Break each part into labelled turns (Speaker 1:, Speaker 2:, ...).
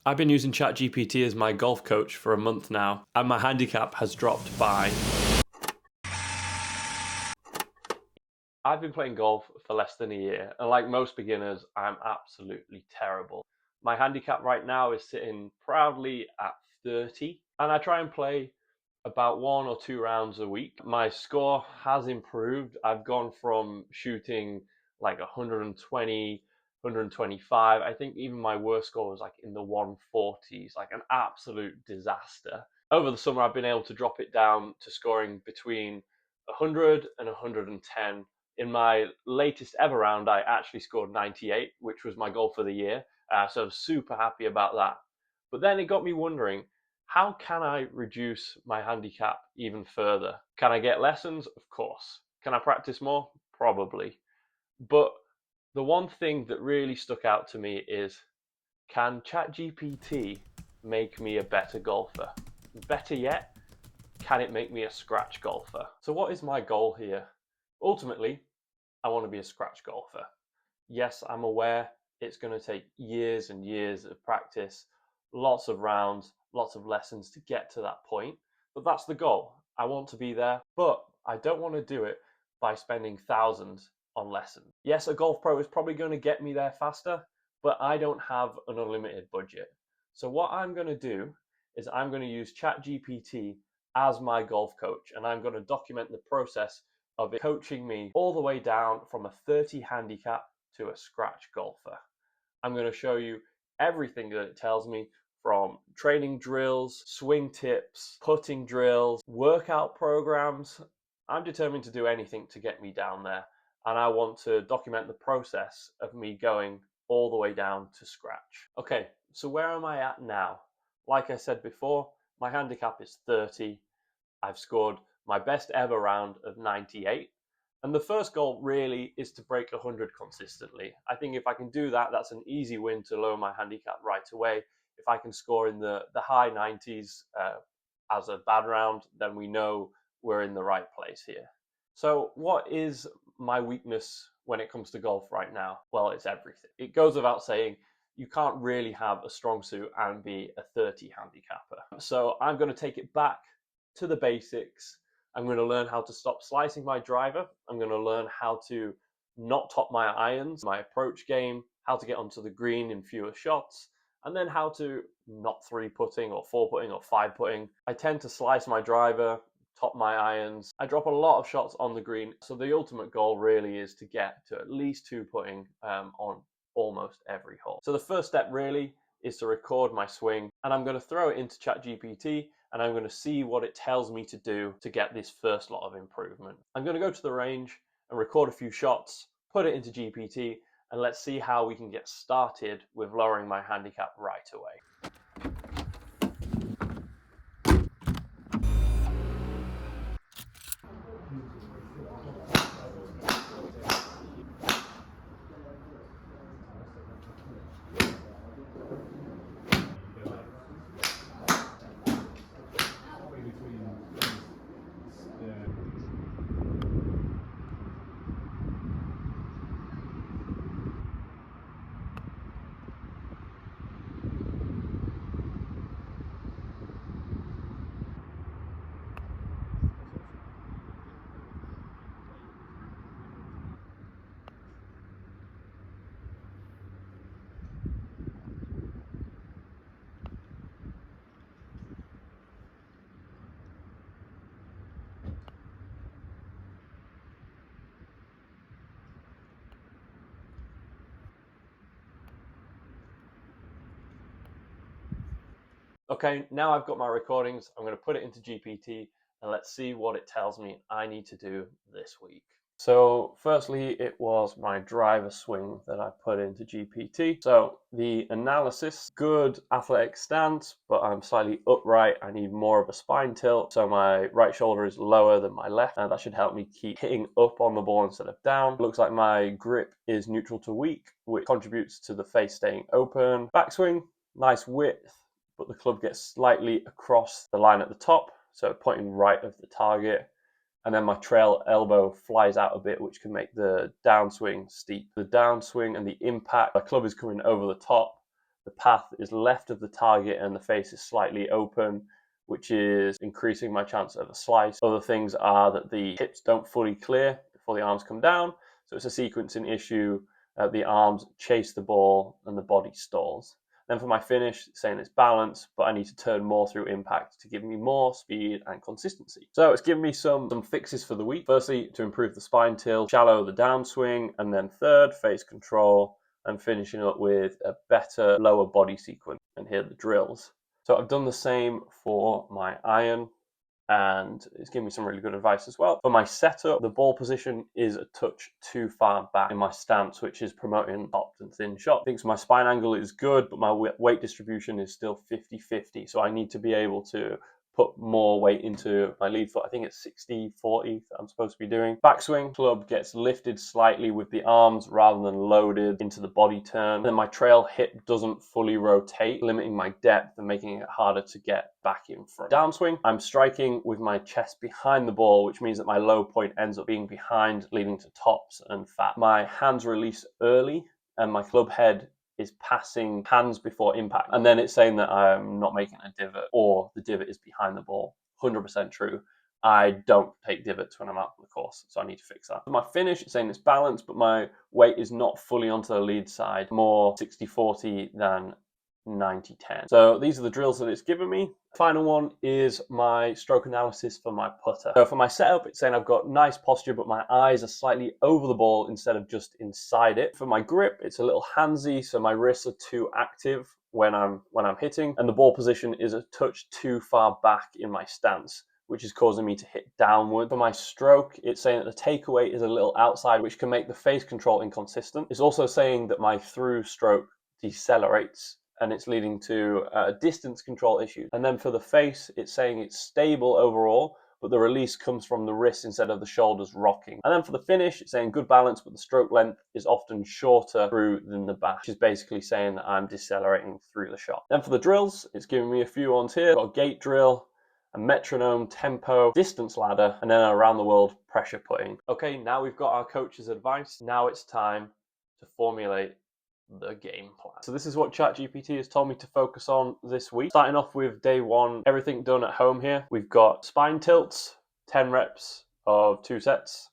Speaker 1: I've been using ChatGPT as my golf coach for a month now, and my handicap has dropped by... I've been playing golf for less than a year, and like most beginners, I'm absolutely terrible. My handicap right now is sitting proudly at 30, and I try and play about 1 or 2 rounds a week. My score has improved. I've gone from shooting like 120, 125. I think even my worst score was like in the 140s, like an absolute disaster. Over the summer, I've been able to drop it down to scoring between 100 and 110. In my latest ever round, I actually scored 98, which was my goal for the year. So I'm super happy about that. But then it got me wondering, how can I reduce my handicap even further? Can I get lessons? Of course. Can I practice more? Probably. But the one thing that really stuck out to me is, can ChatGPT make me a better golfer? Better yet, can it make me a scratch golfer? So what is my goal here? Ultimately, I want to be a scratch golfer. Yes, I'm aware it's going to take years and years of practice, lots of rounds, lots of lessons to get to that point. But that's the goal. I want to be there, but I don't want to do it by spending thousands on lessons. Yes, a golf pro is probably going to get me there faster, but I don't have an unlimited budget. So what I'm going to do is I'm going to use ChatGPT as my golf coach, and I'm going to document the process of it coaching me all the way down from a 30 handicap to a scratch golfer. I'm going to show you everything that it tells me, from training drills, swing tips, putting drills, workout programs. I'm determined to do anything to get me down there, and I want to document the process of me going all the way down to scratch. Okay, so where am I at now? Like I said before, my handicap is 30. I've scored my best ever round of 98. And the first goal really is to break 100 consistently. I think if I can do that, that's an easy win to lower my handicap right away. If I can score in the high 90s as a bad round, then we know we're in the right place here. So what is my weakness when it comes to golf right now? Well, it's everything. It goes without saying, you can't really have a strong suit and be a 30 handicapper. So I'm going to take it back to the basics. I'm going to learn how to stop slicing my driver. I'm going to learn how to not top my irons, my approach game, how to get onto the green in fewer shots, and then how to not 3-putting or 4-putting or 5-putting. I tend to slice my driver, top my irons. I drop a lot of shots on the green. So the ultimate goal really is to get to at least 2-putting on almost every hole. So the first step really is to record my swing, and I'm going to throw it into ChatGPT, and I'm going to see what it tells me to do to get this first lot of improvement. I'm going to go to the range and record a few shots, put it into GPT, and let's see how we can get started with lowering my handicap right away. Okay, now I've got my recordings. I'm going to put it into GPT, and let's see what it tells me I need to do this week. So firstly, it was my driver swing that I put into GPT. So the analysis, good athletic stance, but I'm slightly upright. I need more of a spine tilt. So my right shoulder is lower than my left, and that should help me keep hitting up on the ball instead of down. It looks like my grip is neutral to weak, which contributes to the face staying open. Backswing, nice width, but the club gets slightly across the line at the top, so pointing right of the target. And then my trail elbow flies out a bit, which can make the downswing steep. The downswing and the impact, the club is coming over the top. the path is left of the target and the face is slightly open, which is increasing my chance of a slice. Other things are that the hips don't fully clear before the arms come down, so it's a sequencing issue. The arms chase the ball and the body stalls. Then for my finish, saying it's balanced, but I need to turn more through impact to give me more speed and consistency. So it's given me some fixes for the week. Firstly, to improve the spine tilt, shallow the downswing, and then third, face control, and finishing up with a better lower body sequence. And here are the drills. So I've done the same for my iron, and it's given me some really good advice as well. For my setup, the ball position is a touch too far back in my stance, which is promoting topped and thin shot. I think my spine angle is good, but my weight distribution is still 50-50. So I need to be able to put more weight into my lead foot. I think it's 60-40 that I'm supposed to be doing. Backswing, club gets lifted slightly with the arms rather than loaded into the body turn. Then my trail hip doesn't fully rotate, limiting my depth and making it harder to get back in front. Downswing, I'm striking with my chest behind the ball, which means that my low point ends up being behind, leading to tops and fat. My hands release early and my club head is passing hands before impact. And then it's saying that I'm not making a divot or the divot is behind the ball. 100% true. I don't take divots when I'm out on the course, so I need to fix that. For my finish, it's saying it's balanced, but my weight is not fully onto the lead side, more 60-40 than 90-10. So these are the drills that it's given me. Final one is my stroke analysis for my putter. So for my setup, it's saying I've got nice posture, but my eyes are slightly over the ball instead of just inside it. For my grip, it's a little handsy, so my wrists are too active when I'm hitting, and the ball position is a touch too far back in my stance, which is causing me to hit downward. For my stroke, it's saying that the takeaway is a little outside, which can make the face control inconsistent. It's also saying that my through stroke decelerates, and it's leading to distance control issues. And then for the face, it's saying it's stable overall, but the release comes from the wrist instead of the shoulders rocking. And then for the finish, it's saying good balance, but the stroke length is often shorter through than the back, which is basically saying that I'm decelerating through the shot. Then for the drills, it's giving me a few ones here. I've got a gate drill, a metronome, tempo, distance ladder, and then around the world pressure putting. Okay, now we've got our coach's advice. Now it's time to formulate the game plan. So this is what ChatGPT has told me to focus on this week. Starting off with day one, everything done at home here. We've got spine tilts, 10 reps of 2 sets.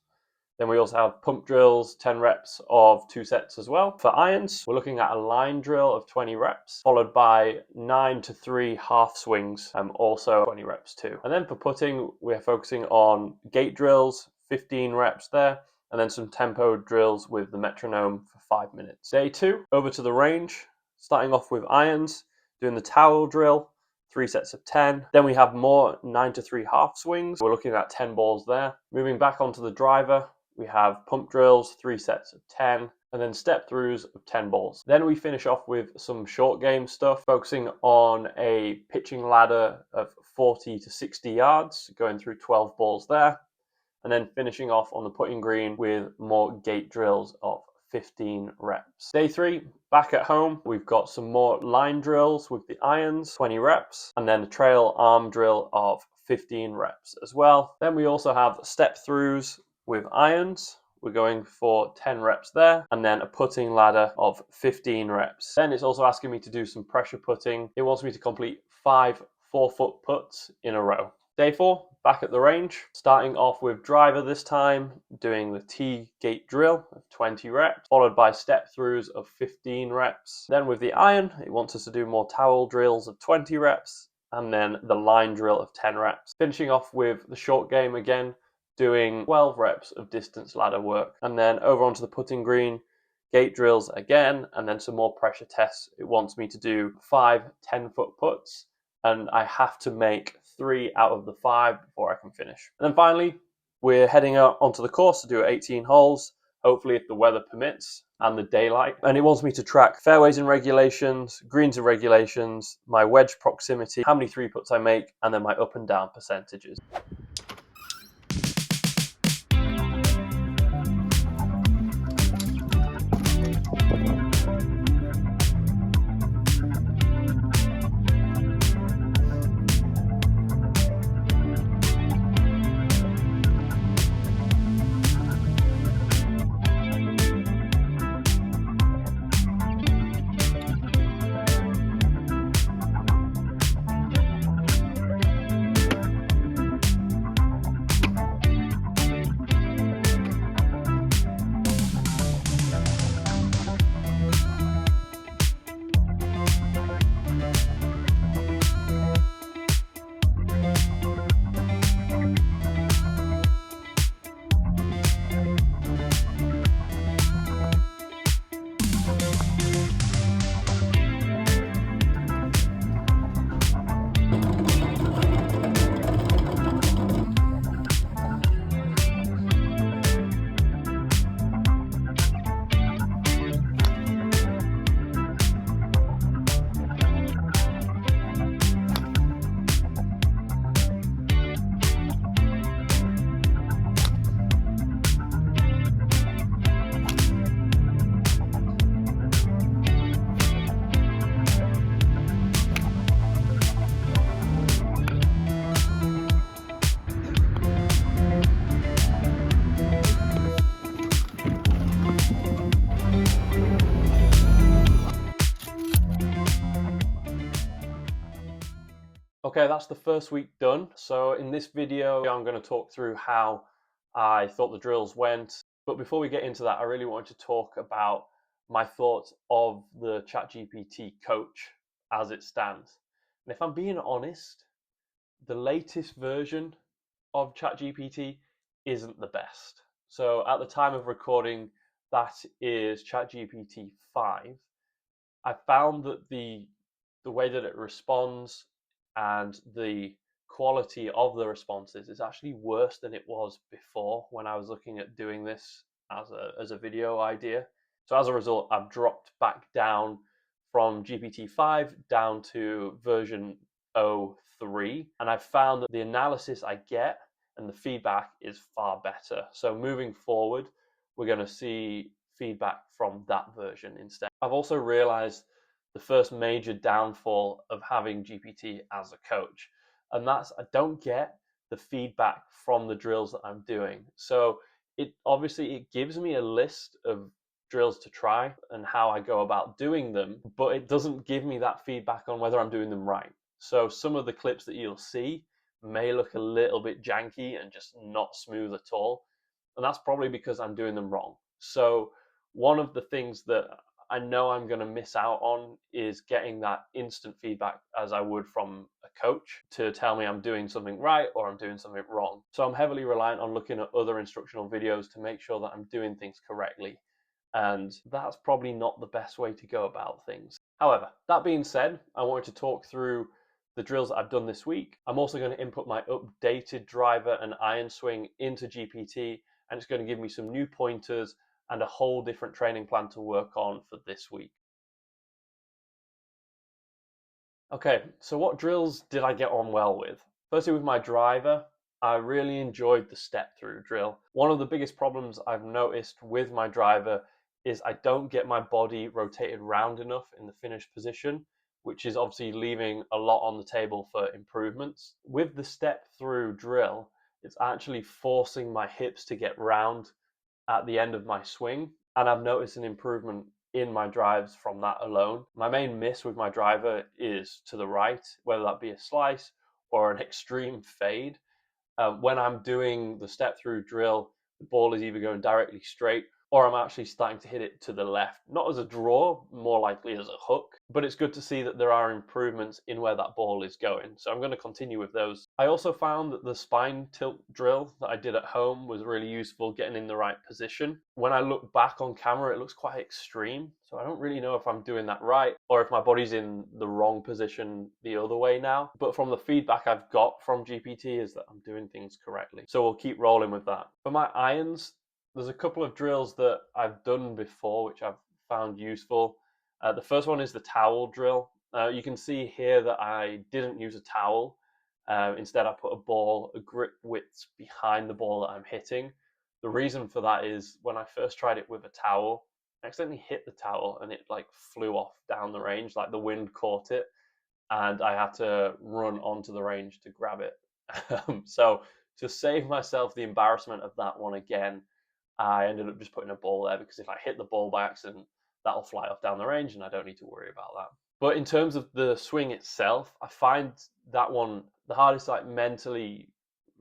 Speaker 1: Then we also have pump drills, 10 reps of 2 sets as well. For irons, we're looking at a line drill of 20 reps, followed by 9 to 3 half swings, also 20 reps too. And then for putting, we're focusing on gate drills, 15 reps there, and then some tempo drills with the metronome for 5 minutes. Day 2, over to the range, starting off with irons, doing the towel drill, 3 sets of 10. Then we have more 9 to 3 half swings. We're looking at 10 balls there. Moving back onto the driver, we have pump drills, 3 sets of 10, and then step throughs of 10 balls. Then we finish off with some short game stuff, focusing on a pitching ladder of 40 to 60 yards, going through 12 balls there. And then finishing off on the putting green with more gate drills of 15 reps. Day 3, back at home, we've got some more line drills with the irons, 20 reps, and then a trail arm drill of 15 reps as well. Then we also have step throughs with irons. We're going for 10 reps there, and then a putting ladder of 15 reps. Then it's also asking me to do some pressure putting. It wants me to complete 5 4-foot putts in a row. Day 4, back at the range, starting off with driver this time, doing the T gate drill of 20 reps, followed by step throughs of 15 reps. Then with the iron, it wants us to do more towel drills of 20 reps, and then the line drill of 10 reps. Finishing off with the short game again, doing 12 reps of distance ladder work. And then over onto the putting green, gate drills again, and then some more pressure tests. It wants me to do 5 10-foot putts, and I have to make 3 out of the 5 before I can finish. And then finally, we're heading out onto the course to do 18 holes, hopefully if the weather permits and the daylight. And it wants me to track fairways and regulations, greens and regulations, my wedge proximity, how many 3-putts I make, and then my up and down percentages. Okay, that's the first week done. So in this video, I'm going to talk through how I thought the drills went. But before we get into that, I really wanted to talk about my thoughts of the ChatGPT coach as it stands. And if I'm being honest, the latest version of ChatGPT isn't the best. So at the time of recording, that is ChatGPT 5. I found that the way that it responds and the quality of the responses is actually worse than it was before when I was looking at doing this as a video idea. So as a result, I've dropped back down from GPT-5 down to version 03, and I've found that the analysis I get and the feedback is far better. So moving forward, we're going to see feedback from that version instead. I've also realized the first major downfall of having GPT as a coach, and that's I don't get the feedback from the drills that I'm doing. So it gives me a list of drills to try and how I go about doing them, but it doesn't give me that feedback on whether I'm doing them right. So some of the clips that you'll see may look a little bit janky and just not smooth at all, and that's probably because I'm doing them wrong. So one of the things that I know I'm going to miss out on is getting that instant feedback as I would from a coach to tell me I'm doing something right or I'm doing something wrong. So I'm heavily reliant on looking at other instructional videos to make sure that I'm doing things correctly. And that's probably not the best way to go about things. However, that being said, I wanted to talk through the drills that I've done this week. I'm also going to input my updated driver and iron swing into GPT, and it's going to give me some new pointers and a whole different training plan to work on for this week. Okay, so what drills did I get on well with? Firstly, with my driver, I really enjoyed the step through drill. One of the biggest problems I've noticed with my driver is I don't get my body rotated round enough in the finished position, which is obviously leaving a lot on the table for improvements. With the step through drill, it's actually forcing my hips to get round at the end of my swing, and I've noticed an improvement in my drives from that alone. My main miss with my driver is to the right, whether that be a slice or an extreme fade. When I'm doing the step through drill, the ball is either going directly straight or I'm actually starting to hit it to the left. Not as a draw, more likely as a hook, but it's good to see that there are improvements in where that ball is going. So I'm going to continue with those. I also found that the spine tilt drill that I did at home was really useful getting in the right position. When I look back on camera, it looks quite extreme. So I don't really know if I'm doing that right or if my body's in the wrong position the other way now. But from the feedback I've got from GPT is that I'm doing things correctly. So we'll keep rolling with that. For my irons, there's a couple of drills that I've done before which I've found useful. The first one is the towel drill. You can see here that I didn't use a towel. Instead, I put a grip width behind the ball that I'm hitting. The reason for that is when I first tried it with a towel, I accidentally hit the towel and it like flew off down the range, like the wind caught it, and I had to run onto the range to grab it. So to save myself the embarrassment of that one again, I ended up just putting a ball there because if I hit the ball by accident, that'll fly off down the range and I don't need to worry about that. But in terms of the swing itself, I find that one the hardest, like mentally,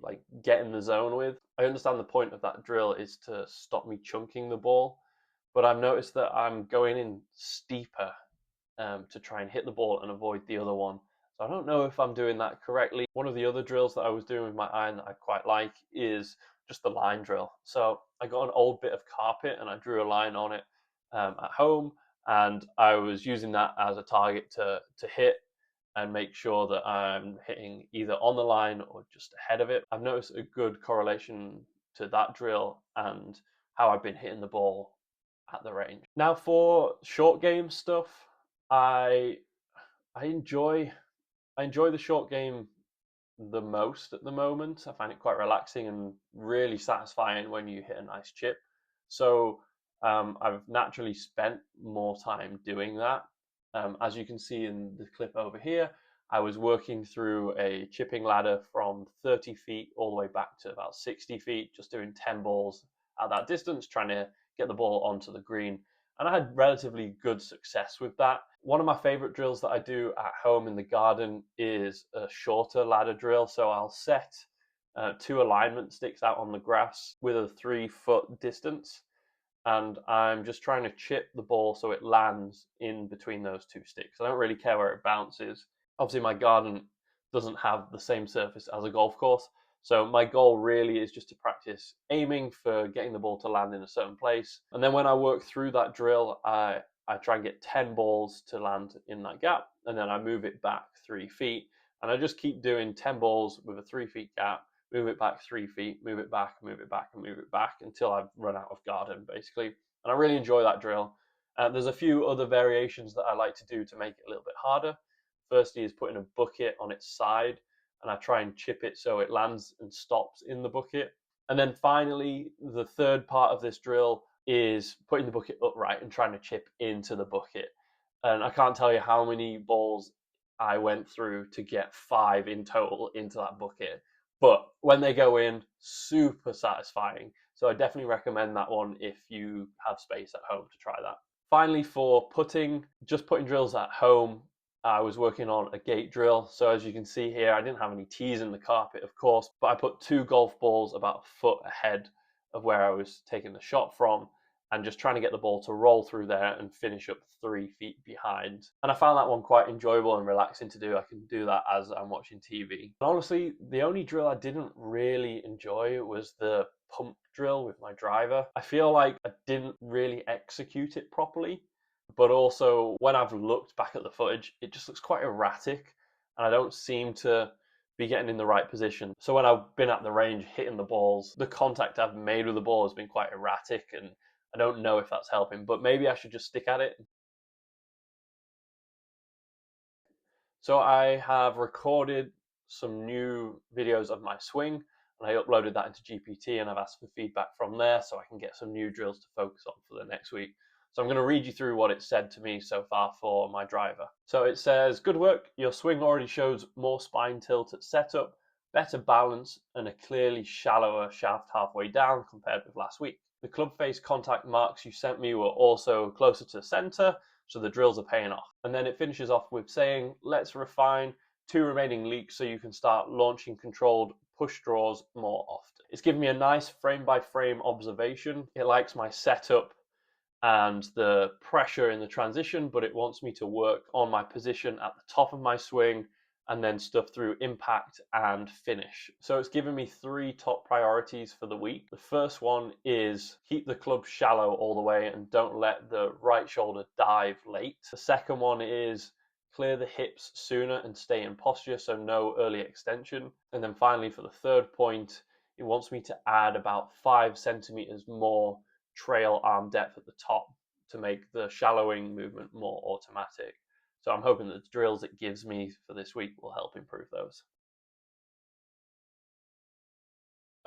Speaker 1: like get in the zone with. I understand the point of that drill is to stop me chunking the ball, but I've noticed that I'm going in steeper to try and hit the ball and avoid the other one. So I don't know if I'm doing that correctly. One of the other drills that I was doing with my iron that I quite like is just the line drill. So I got an old bit of carpet and I drew a line on it at home, and I was using that as a target to hit and make sure that I'm hitting either on the line or just ahead of it. I've noticed a good correlation to that drill and how I've been hitting the ball at the range. Now for short game stuff, I I enjoy the short game the most at the moment. I find it quite relaxing and really satisfying when you hit a nice chip. So I've naturally spent more time doing that. As you can see in the clip over here, I was working through a chipping ladder from 30 feet all the way back to about 60 feet, just doing 10 balls at that distance, trying to get the ball onto the green. and I had relatively good success with that. One of my favorite drills that I do at home in the garden is a shorter ladder drill. So I'll set two alignment sticks out on the grass with a 3 foot distance, and I'm just trying to chip the ball so it lands in between those two sticks. I don't really care where it bounces. Obviously, my garden doesn't have the same surface as a golf course, so my goal really is just to practice aiming for getting the ball to land in a certain place. And then when I work through that drill, I try and get 10 balls to land in that gap, and then I move it back 3 feet. And I just keep doing 10 balls with a 3 feet gap, move it back 3 feet, move it back, move it back, and move it back until I've run out of garden, basically. And I really enjoy that drill. There's a few other variations that I like to do to make it a little bit harder. Firstly is putting a bucket on its side, and I try and chip it so it lands and stops in the bucket. And then finally, the third part of this drill is putting the bucket upright and trying to chip into the bucket. And I can't tell you how many balls I went through to get 5 in total into that bucket. But when they go in, super satisfying. So I definitely recommend that one if you have space at home to try that. Finally, for putting, just putting drills at home, I was working on a gate drill. So as you can see here, I didn't have any tees in the carpet, of course, but I put 2 golf balls about a foot ahead of where I was taking the shot from, and just trying to get the ball to roll through there and finish up 3 feet behind. And I found that one quite enjoyable and relaxing to do. I can do that as I'm watching TV. And honestly, the only drill I didn't really enjoy was the pump drill with my driver. I feel like I didn't really execute it properly, but also when I've looked back at the footage, it just looks quite erratic, and I don't seem to be getting in the right position. So when I've been at the range hitting the balls, the contact I've made with the ball has been quite erratic, and I don't know if that's helping, but maybe I should just stick at it. So I have recorded some new videos of my swing, and I uploaded that into GPT, and I've asked for feedback from there so I can get some new drills to focus on for the next week. So I'm going to read you through what it said to me so far for my driver. So it says, good work. Your swing already shows more spine tilt at setup, better balance, and a clearly shallower shaft halfway down compared with last week. The club face contact marks you sent me were also closer to center, so the drills are paying off. And then it finishes off with saying, let's refine 2 remaining leaks so you can start launching controlled push draws more often. It's given me a nice frame by frame observation. It likes my setup and the pressure in the transition, but it wants me to work on my position at the top of my swing and then stuff through impact and finish. So it's given me 3 top priorities for the week. The first one is keep the club shallow all the way and don't let the right shoulder dive late. The second one is clear the hips sooner and stay in posture, so no early extension. And then finally, for the third point, it wants me to add about 5 centimeters more trail arm depth at the top to make the shallowing movement more automatic. So I'm hoping that the drills it gives me for this week will help improve those.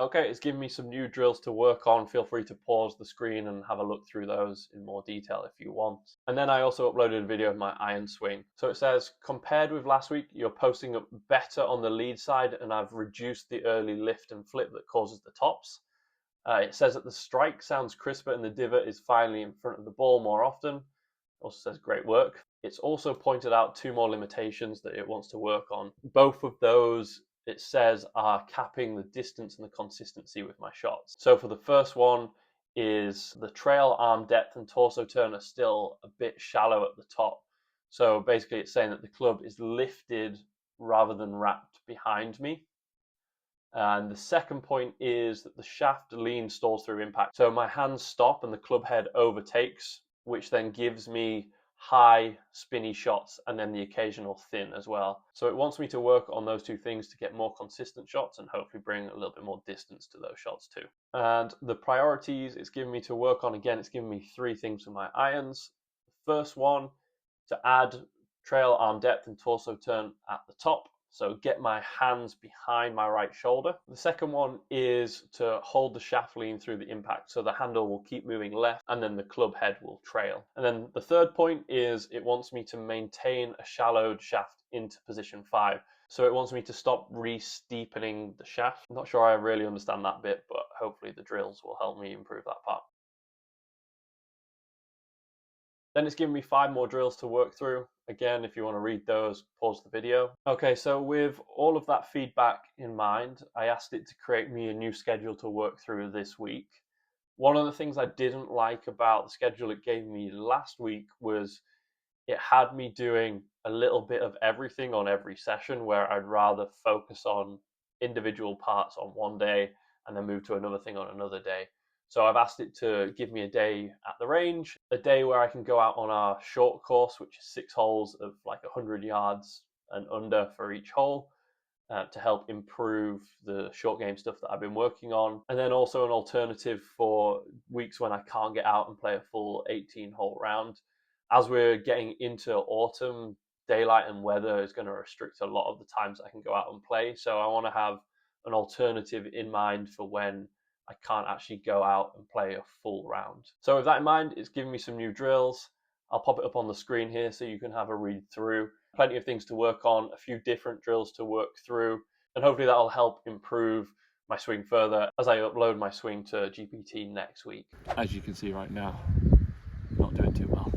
Speaker 1: Okay, it's given me some new drills to work on. Feel free to pause the screen and have a look through those in more detail if you want. And then I also uploaded a video of my iron swing. So it says, compared with last week, you're posting up better on the lead side, and I've reduced the early lift and flip that causes the tops. It says that the strike sounds crisper and the divot is finally in front of the ball more often. It also says great work. It's also pointed out 2 more limitations that it wants to work on. Both of those, it says, are capping the distance and the consistency with my shots. So for the first one is the trail arm depth and torso turn are still a bit shallow at the top. So basically it's saying that the club is lifted rather than wrapped behind me. And the second point is that the shaft lean stalls through impact. So my hands stop and the club head overtakes, which then gives me high spinny shots and then the occasional thin as well. So it wants me to work on those 2 things to get more consistent shots and hopefully bring a little bit more distance to those shots too. And the priorities it's given me to work on, again, it's given me 3 things for my irons. The first one, to add trail arm depth and torso turn at the top. So get my hands behind my right shoulder. The second one is to hold the shaft lean through the impact, so the handle will keep moving left and then the club head will trail. And then the third point is it wants me to maintain a shallowed shaft into position 5. So it wants me to stop re-steepening the shaft. I'm not sure I really understand that bit, but hopefully the drills will help me improve that part. Then it's given me 5 more drills to work through. Again, if you want to read those, pause the video. Okay, so with all of that feedback in mind, I asked it to create me a new schedule to work through this week. One of the things I didn't like about the schedule it gave me last week was it had me doing a little bit of everything on every session, where I'd rather focus on individual parts on one day and then move to another thing on another day. So I've asked it to give me a day at the range, a day where I can go out on our short course, which is 6 holes of like 100 yards and under for each hole, to help improve the short game stuff that I've been working on. And then also an alternative for weeks when I can't get out and play a full 18-hole round. As we're getting into autumn, daylight and weather is going to restrict a lot of the times I can go out and play. So I want to have an alternative in mind for when I can't actually go out and play a full round. So with that in mind, it's giving me some new drills. I'll pop it up on the screen here so you can have a read through. Plenty of things to work on, a few different drills to work through, and hopefully that'll help improve my swing further as I upload my swing to GPT next week. As you can see right now, not doing too well.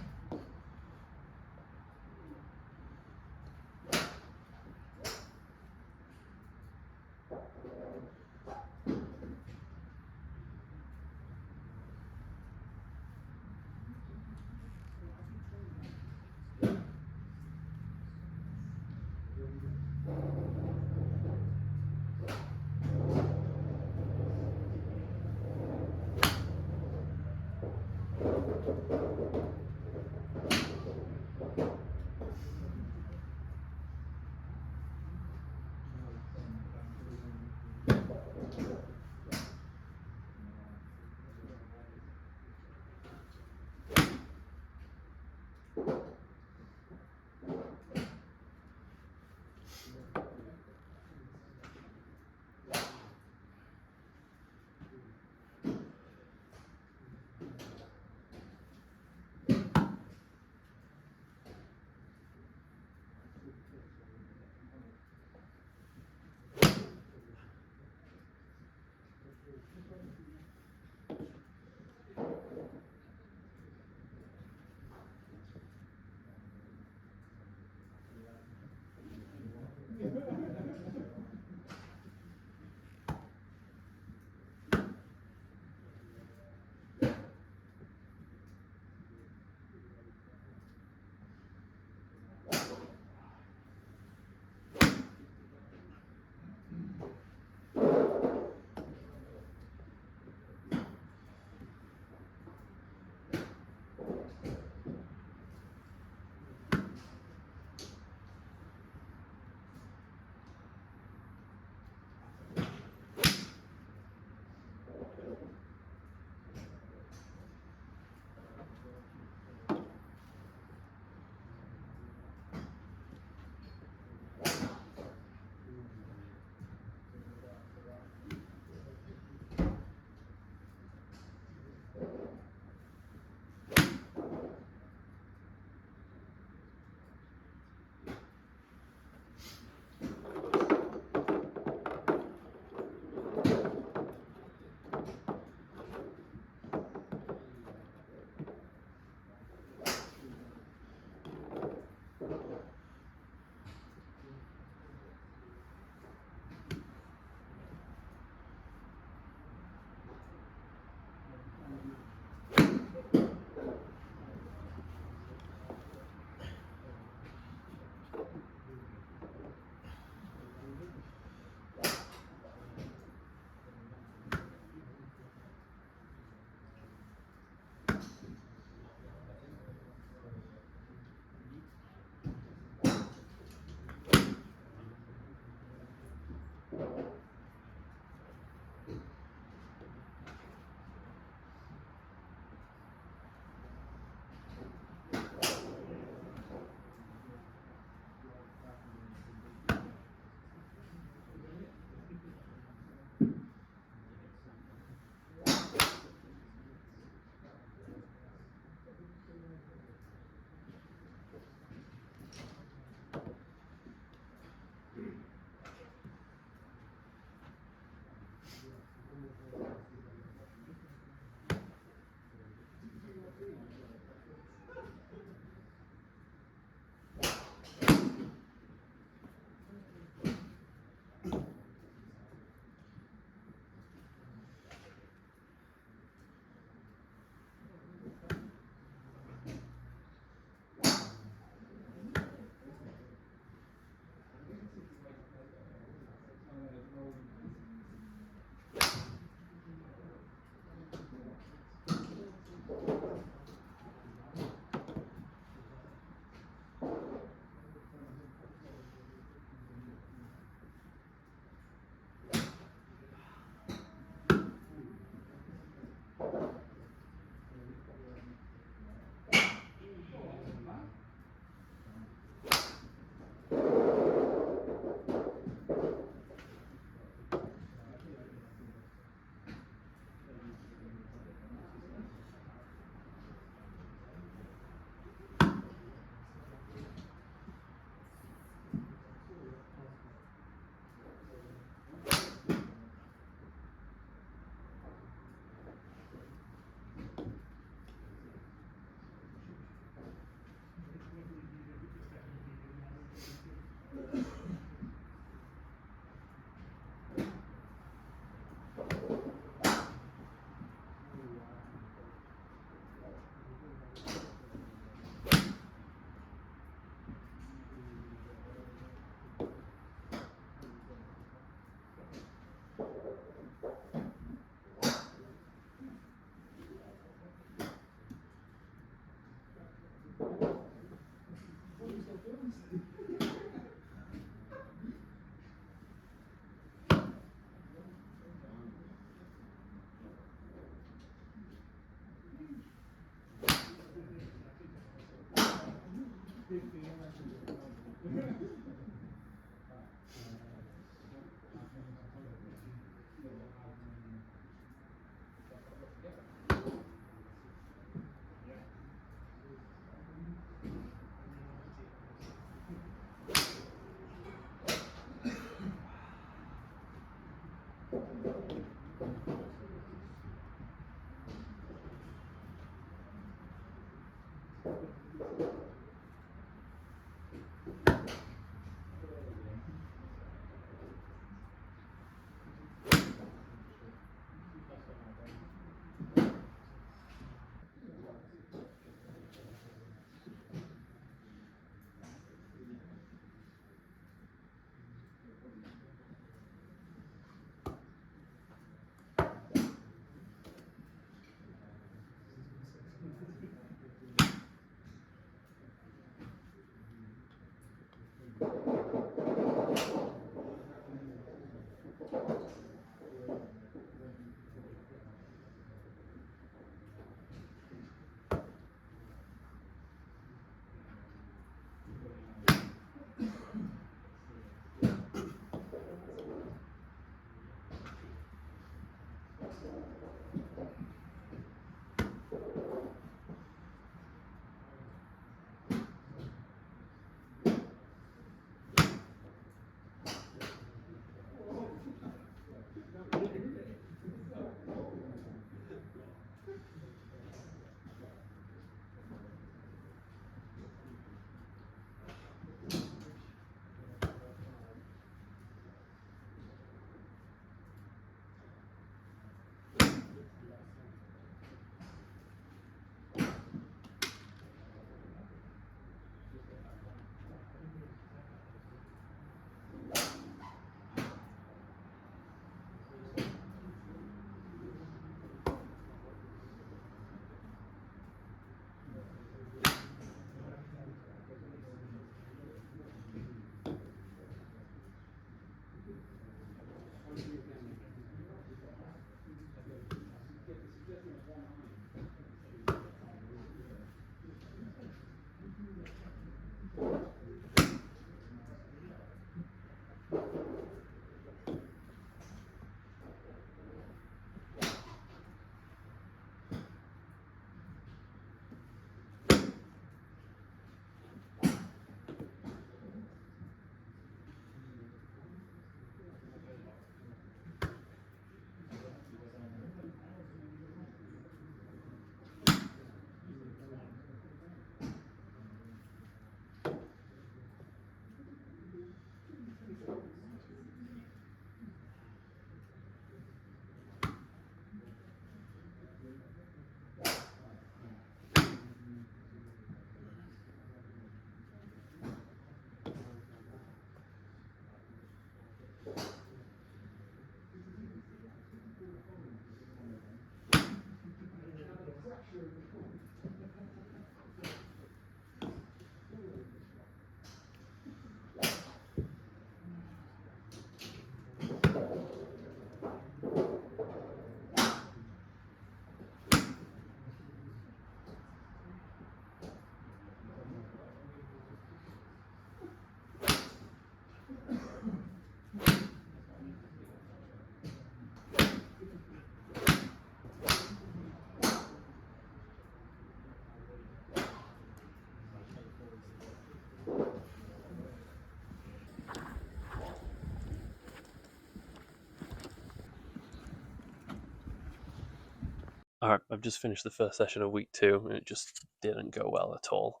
Speaker 1: All right, I've just finished the first session of week 2, and it just didn't go well at all.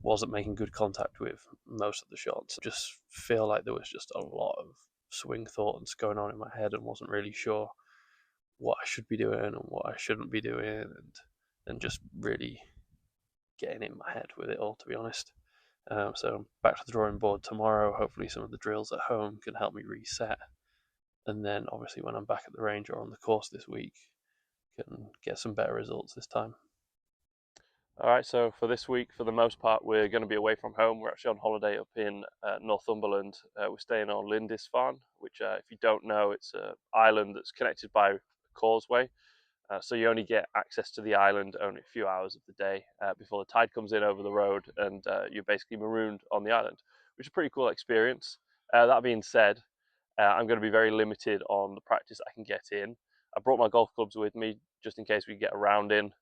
Speaker 1: Wasn't making good contact with most of the shots. Just feel like there was just a lot of swing thoughts going on in my head, and wasn't really sure what I should be doing and what I shouldn't be doing, and just really getting in my head with it all, to be honest. So I'm back to the drawing board tomorrow. Hopefully some of the drills at home can help me reset. And then obviously when I'm back at the range or on the course this week, can get some better results this time. All right, so for this week, for the most part, we're going to be away from home. We're actually on holiday up in Northumberland. We're staying on Lindisfarne, which, if you don't know, it's an island that's connected by a causeway. So you only get access to the island only a few hours of the day before the tide comes in over the road, and you're basically marooned on the island, which is a pretty cool experience. That being said, I'm going to be very limited on the practice I can get in. I brought my golf clubs with me just in case we get a round in.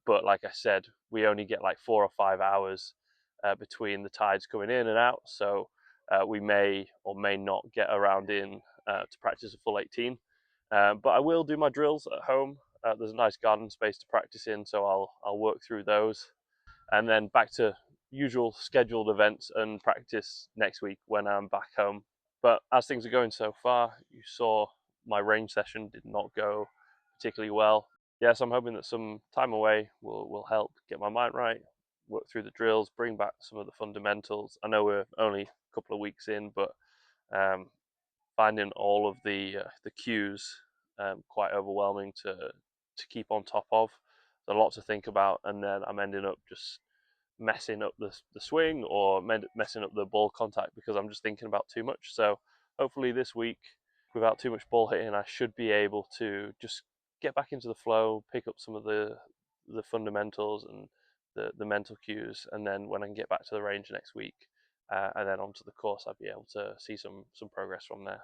Speaker 1: But like I said, we only get like 4 or 5 hours between the tides coming in and out, so we may or may not get around in to practice a full 18. But I will do my drills at home. There's a nice garden space to practice in, so I'll work through those, and then back to usual scheduled events and practice next week when I'm back home. But as things are going so far, you saw my range session did not go particularly well. Yes, I'm hoping that some time away will help get my mind right, work through the drills, bring back some of the fundamentals. I know we're only a couple of weeks in, but finding all of the cues quite overwhelming to keep on top of. There's a lot to think about, and then I'm ending up just messing up the swing or messing up the ball contact because I'm just thinking about too much. So hopefully this week, without too much ball hitting, I should be able to just get back into the flow, pick up some of the fundamentals and the mental cues, and then when I can get back to the range next week and then onto the course, I'll be able to see some progress from there.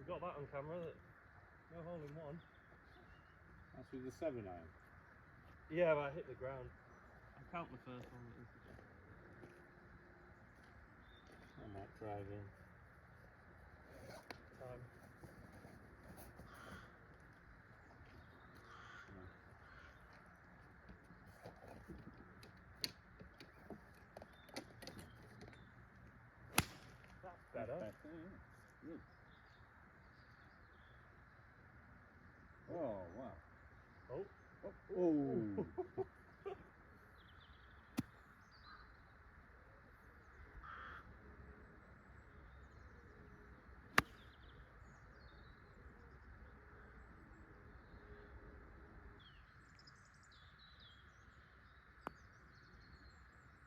Speaker 1: got that on camera. That no hole in one.
Speaker 2: That's with the 7-iron.
Speaker 1: Yeah, but I hit the ground. I count the first one.
Speaker 2: I might try again.
Speaker 1: Time. That's better.
Speaker 2: That's better, yeah. Good. Oh, wow.
Speaker 1: Oh.
Speaker 2: Oh.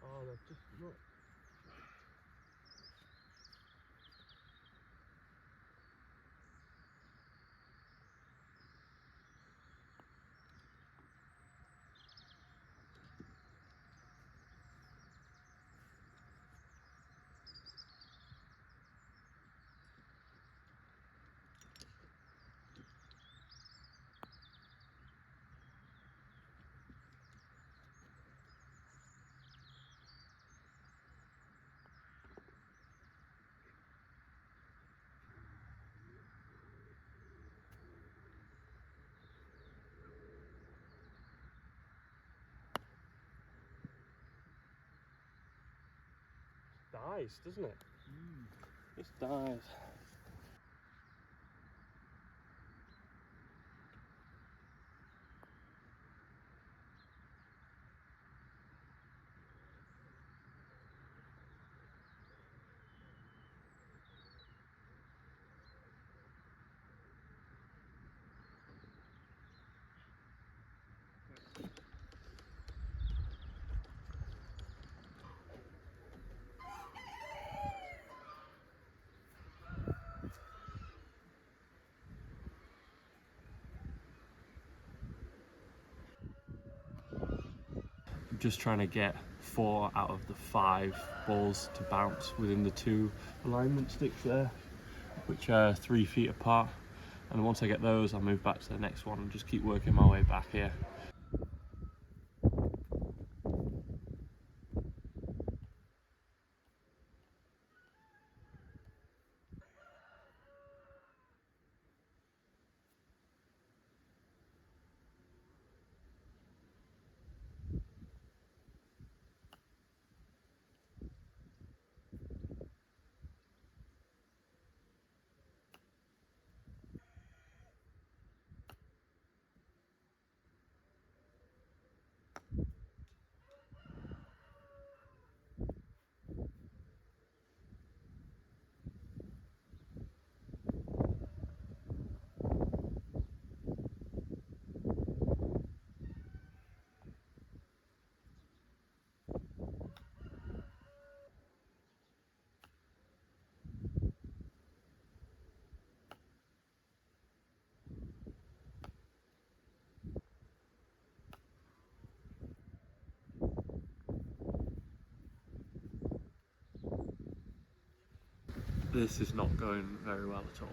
Speaker 1: Oh, they've just look. Dies, doesn't it? It dies. Just trying to get 4 out of the 5 balls to bounce within the 2 alignment sticks there, which are 3 feet apart. And once I get those, I'll move back to the next one and just keep working my way back here. This is not going very well at all.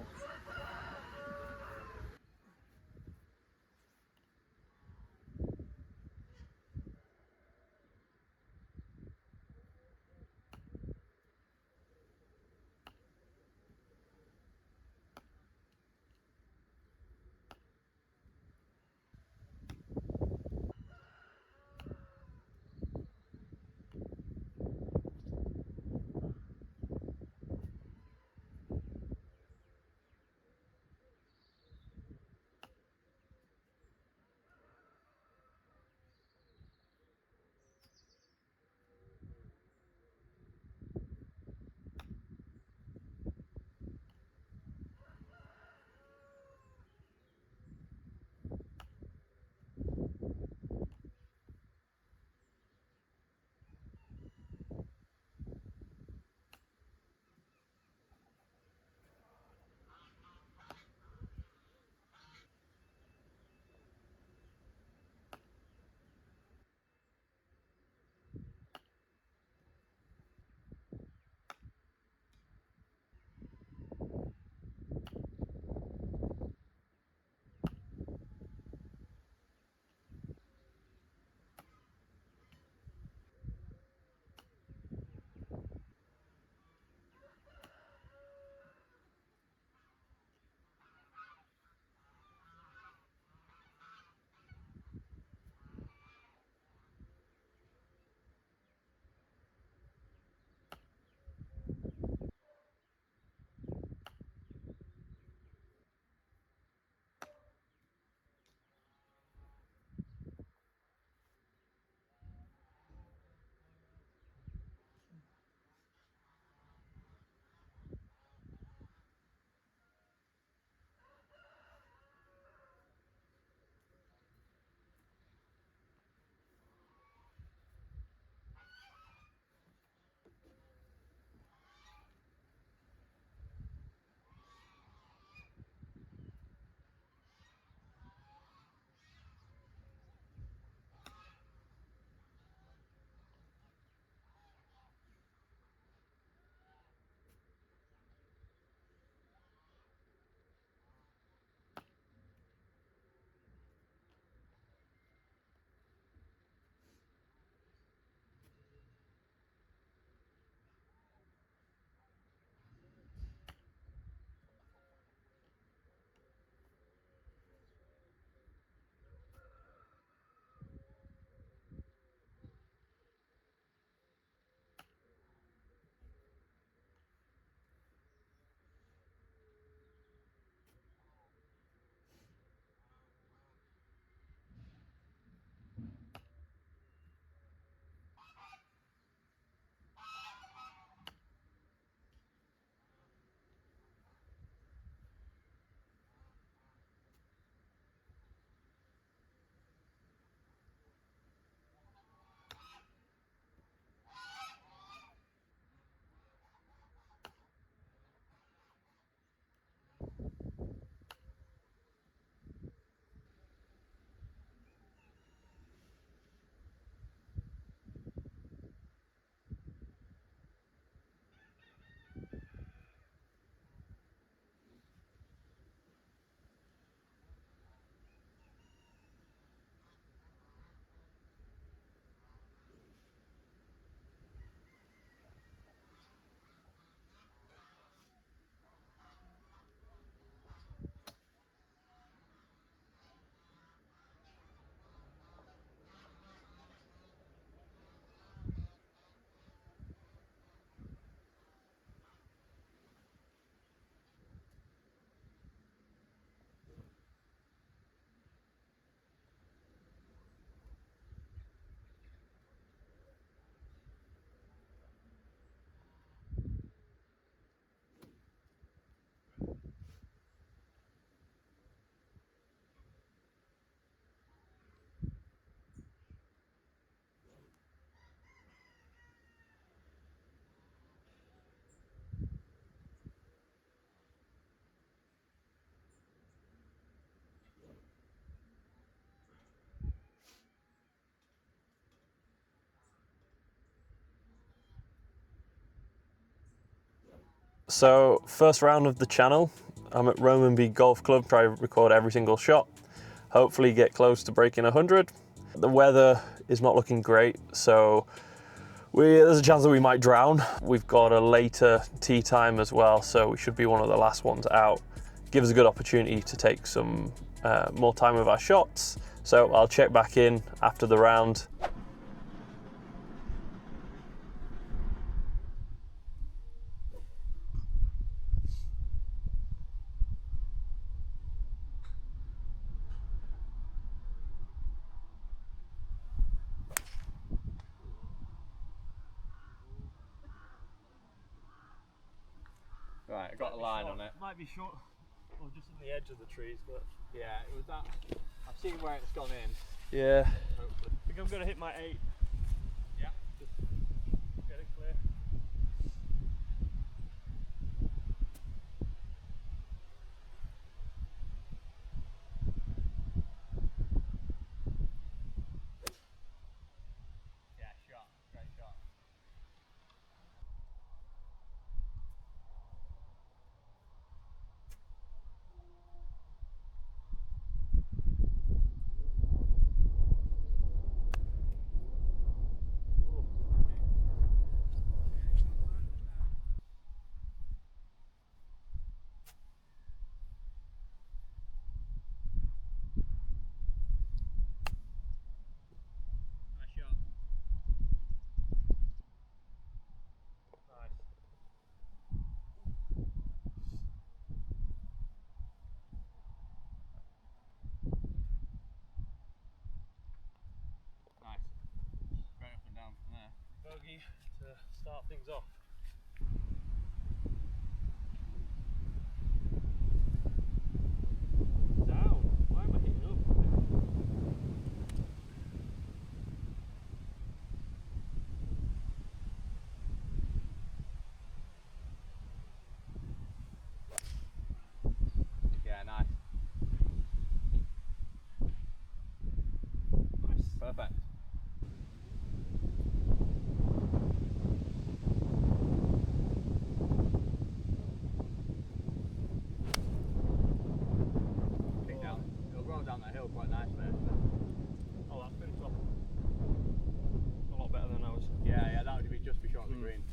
Speaker 1: So, first round of the channel. I'm at Romanby Golf Club, try to record every single shot. Hopefully get close to breaking 100. The weather is not looking great, so there's a chance that we might drown. We've got a later tee time as well, so we should be one of the last ones out. Give us a good opportunity to take some more time with our shots. So I'll check back in after the round.
Speaker 2: Right, I got a line on it.
Speaker 1: Might be short, or just on the edge of the trees, but
Speaker 2: Yeah, it was that. I've seen where it's gone in.
Speaker 1: yeah.
Speaker 2: Hopefully.
Speaker 1: I think I'm gonna hit my 8.
Speaker 2: Yeah.
Speaker 1: Just get it clear.
Speaker 2: Yeah, shot. Great shot. Nice shot.
Speaker 1: Nice.
Speaker 2: Nice. Straight up and down from there.
Speaker 1: Bogey to start things off. Down. Why am I hitting up?
Speaker 2: Yeah, nice.
Speaker 1: Nice.
Speaker 2: Perfect. Kick down. It'll roll down that hill quite nicely.
Speaker 1: Oh, that's been top. A lot better than I was.
Speaker 2: Yeah, that would be just be short of the green.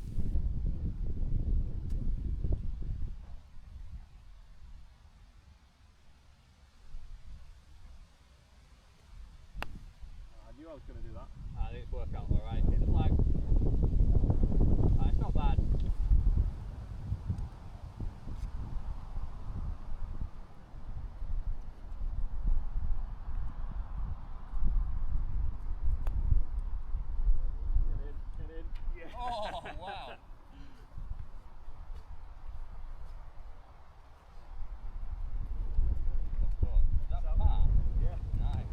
Speaker 1: I knew I was going to do that.
Speaker 2: I think it's worked out alright. It's like, it's not bad.
Speaker 1: Get in. Yeah.
Speaker 2: Oh, wow. Is that par?
Speaker 1: Yeah.
Speaker 2: Nice.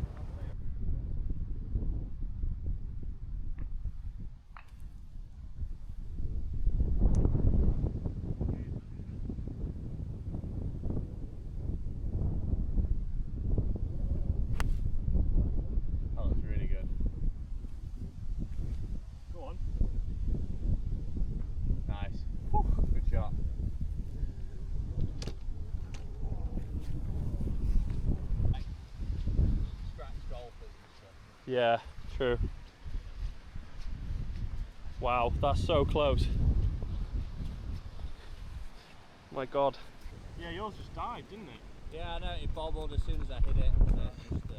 Speaker 1: Yeah, true. Wow, that's so close. My God. Yeah, yours just died, didn't it?
Speaker 2: Yeah, I know, it bobbled as soon as I hit it. So it just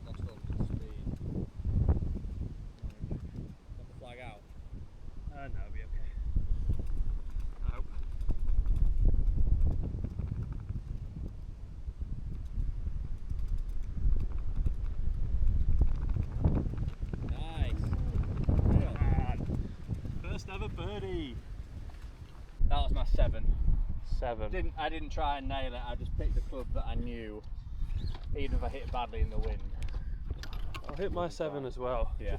Speaker 2: lost all the speed. Got the flag out?
Speaker 1: No, it'll be okay. I hope.
Speaker 2: Nice.
Speaker 1: First ever birdie.
Speaker 2: That was my 7.
Speaker 1: 7.
Speaker 2: I didn't try and nail it, I just picked a club that I knew, even if I hit badly in the wind.
Speaker 1: I'll hit my 7 as well.
Speaker 2: Yeah.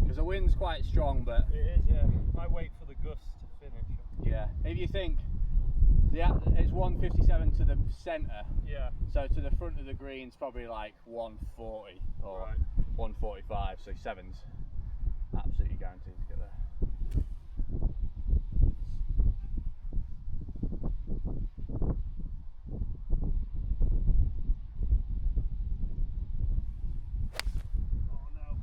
Speaker 2: Because the wind's quite strong, but...
Speaker 1: It is, yeah. I wait for the gust to finish.
Speaker 2: Yeah. If you think, it's 157 to the centre.
Speaker 1: Yeah.
Speaker 2: So to the front of the green's probably like 140 or
Speaker 1: Right.
Speaker 2: 145, so 7's absolutely guaranteed to get there.
Speaker 1: Oh no.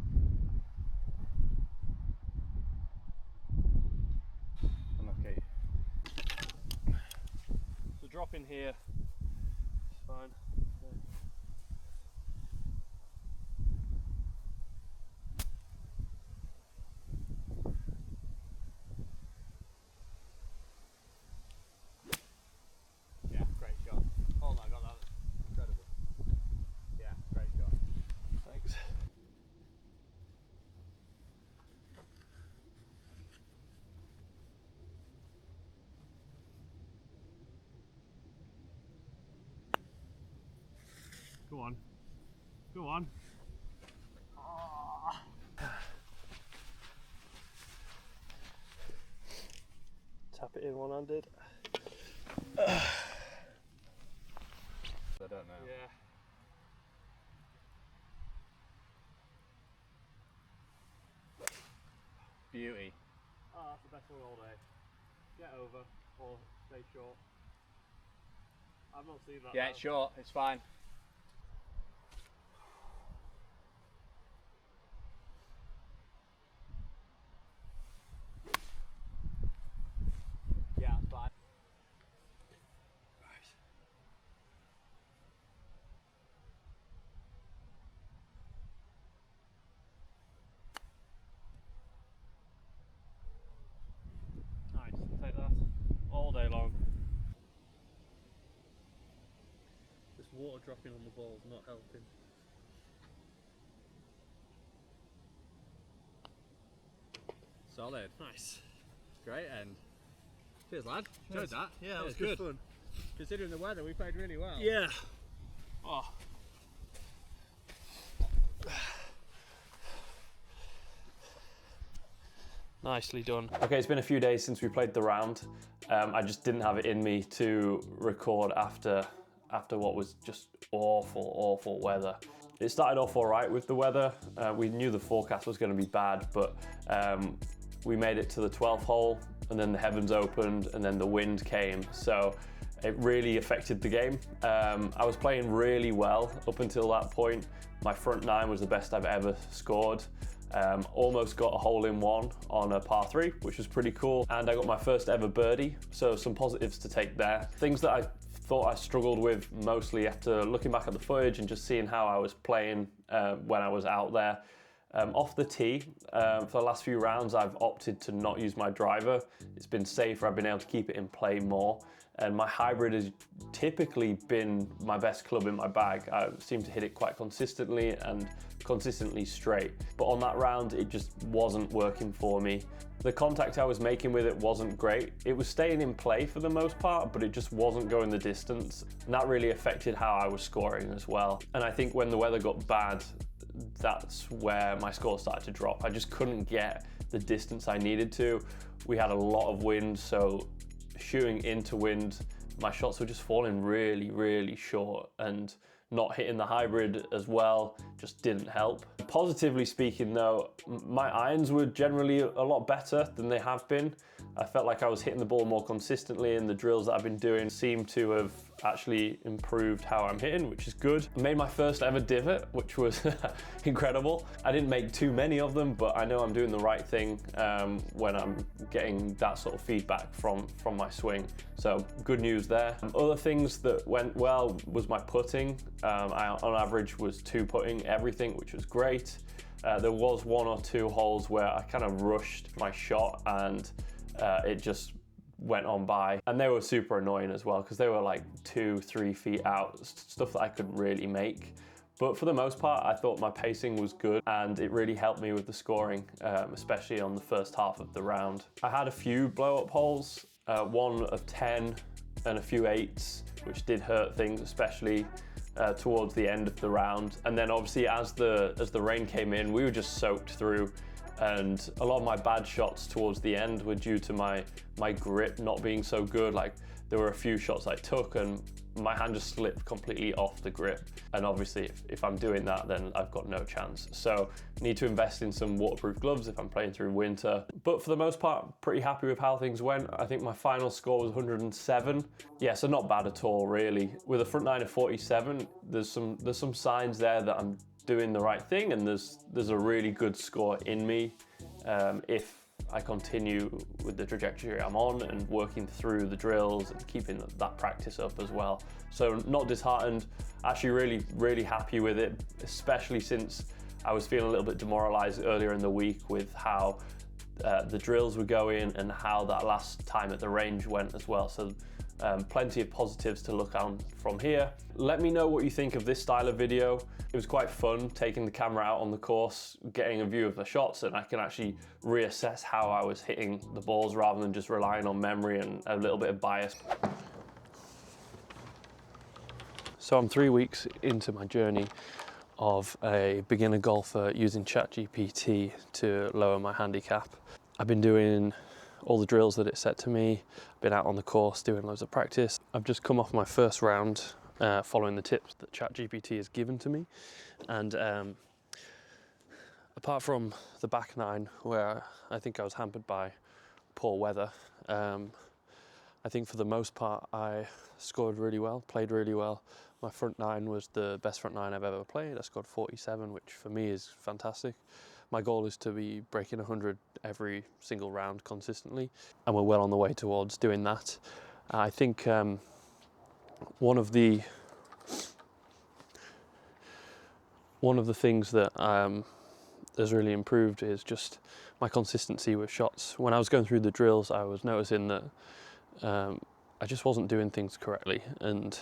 Speaker 2: Unlucky.
Speaker 1: So drop in here. It's fine.
Speaker 2: Yeah, great shot. Oh my god, that was incredible. Yeah, great shot.
Speaker 1: Thanks. Go on. Go on. Oh. Tap it in one-handed.
Speaker 2: I don't know.
Speaker 1: Yeah.
Speaker 2: Beauty.
Speaker 1: Oh, that's the best one all day. Get over or stay short. I've not seen that.
Speaker 2: Yeah,
Speaker 1: though.
Speaker 2: it's short, it's fine. Yeah, it's fine.
Speaker 1: Nice, take that all day long. This water dropping on the ball's not helping.
Speaker 2: Solid.
Speaker 1: Nice.
Speaker 2: Great end. Cheers, lad. Enjoyed that.
Speaker 1: Yeah, that was
Speaker 2: it's
Speaker 1: good fun.
Speaker 2: Considering the weather, we played really well.
Speaker 1: Yeah. Oh. Nicely done. Okay, it's been a few days since we played the round. I just didn't have it in me to record after what was just awful weather. It started off all right with the weather. We knew the forecast was going to be bad, but we made it to the 12th hole, and then the heavens opened, and then the wind came. So it really affected the game. I was playing really well up until that point. My front 9 was the best I've ever scored. Almost got a hole-in-one on a par 3, which was pretty cool. And I got my first ever birdie, so some positives to take there. Things that I thought I struggled with mostly after looking back at the footage and just seeing how I was playing when I was out there. Off the tee, for the last few rounds, I've opted to not use my driver. It's been safer, I've been able to keep it in play more. And my hybrid has typically been my best club in my bag. I seem to hit it quite consistently and consistently straight. But on that round, it just wasn't working for me. The contact I was making with it wasn't great. It was staying in play for the most part, but it just wasn't going the distance. And that really affected how I was scoring as well. And I think when the weather got bad, that's where my score started to drop. I just couldn't get the distance I needed to. We had a lot of wind, so shooting into wind, my shots were just falling really short, and not hitting the hybrid as well just didn't help. Positively speaking though, my irons were generally a lot better than they have been. I felt like I was hitting the ball more consistently, and the drills that I've been doing seem to have actually improved how I'm hitting, which is good. I made my first ever divot, which was incredible. I didn't make too many of them, but I know I'm doing the right thing when I'm getting that sort of feedback from my swing. So good news there. Other things that went well was my putting. I on average was 2 putting everything, which was great. There was 1 or 2 holes where I kind of rushed my shot and it just went on by, and they were super annoying as well because they were like 2-3 feet out, stuff that I couldn't really make. But for the most part, I thought my pacing was good and it really helped me with the scoring, especially on the first half of the round. I had a few blow up holes, 1 of 10 and a few 8s, which did hurt things, especially towards the end of the round. And then obviously as the rain came in, we were just soaked through, and a lot of my bad shots towards the end were due to my grip not being so good. Like there were a few shots I took and my hand just slipped completely off the grip. And obviously if I'm doing that, then I've got no chance. So I need to invest in some waterproof gloves if I'm playing through winter. But for the most part, pretty happy with how things went. I think my final score was 107. Yeah, so not bad at all, really. With a front 9 of 47, there's some signs there that I'm doing the right thing, and there's a really good score in me if I continue with the trajectory I'm on and working through the drills and keeping that practice up as well. So not disheartened, actually really happy with it, especially since I was feeling a little bit demoralized earlier in the week with how the drills were going and how that last time at the range went as well. So plenty of positives to look on from here. Let me know what you think of this style of video. It was quite fun taking the camera out on the course, getting a view of the shots, and I can actually reassess how I was hitting the balls rather than just relying on memory and a little bit of bias. So I'm 3 weeks into my journey of a beginner golfer using ChatGPT to lower my handicap. I've been doing all the drills that it set to me, been out on the course doing loads of practice. I've just come off my first round following the tips that ChatGPT has given to me, and apart from the back 9 where I think I was hampered by poor weather, I think for the most part I scored really well, played really well. My front 9 was the best front 9 I've ever played. I scored 47, which for me is fantastic. My goal is to be breaking 100 every single round consistently, and we're well on the way towards doing that. I think one of the things that has really improved is just my consistency with shots. When I was going through the drills, I was noticing that I just wasn't doing things correctly, and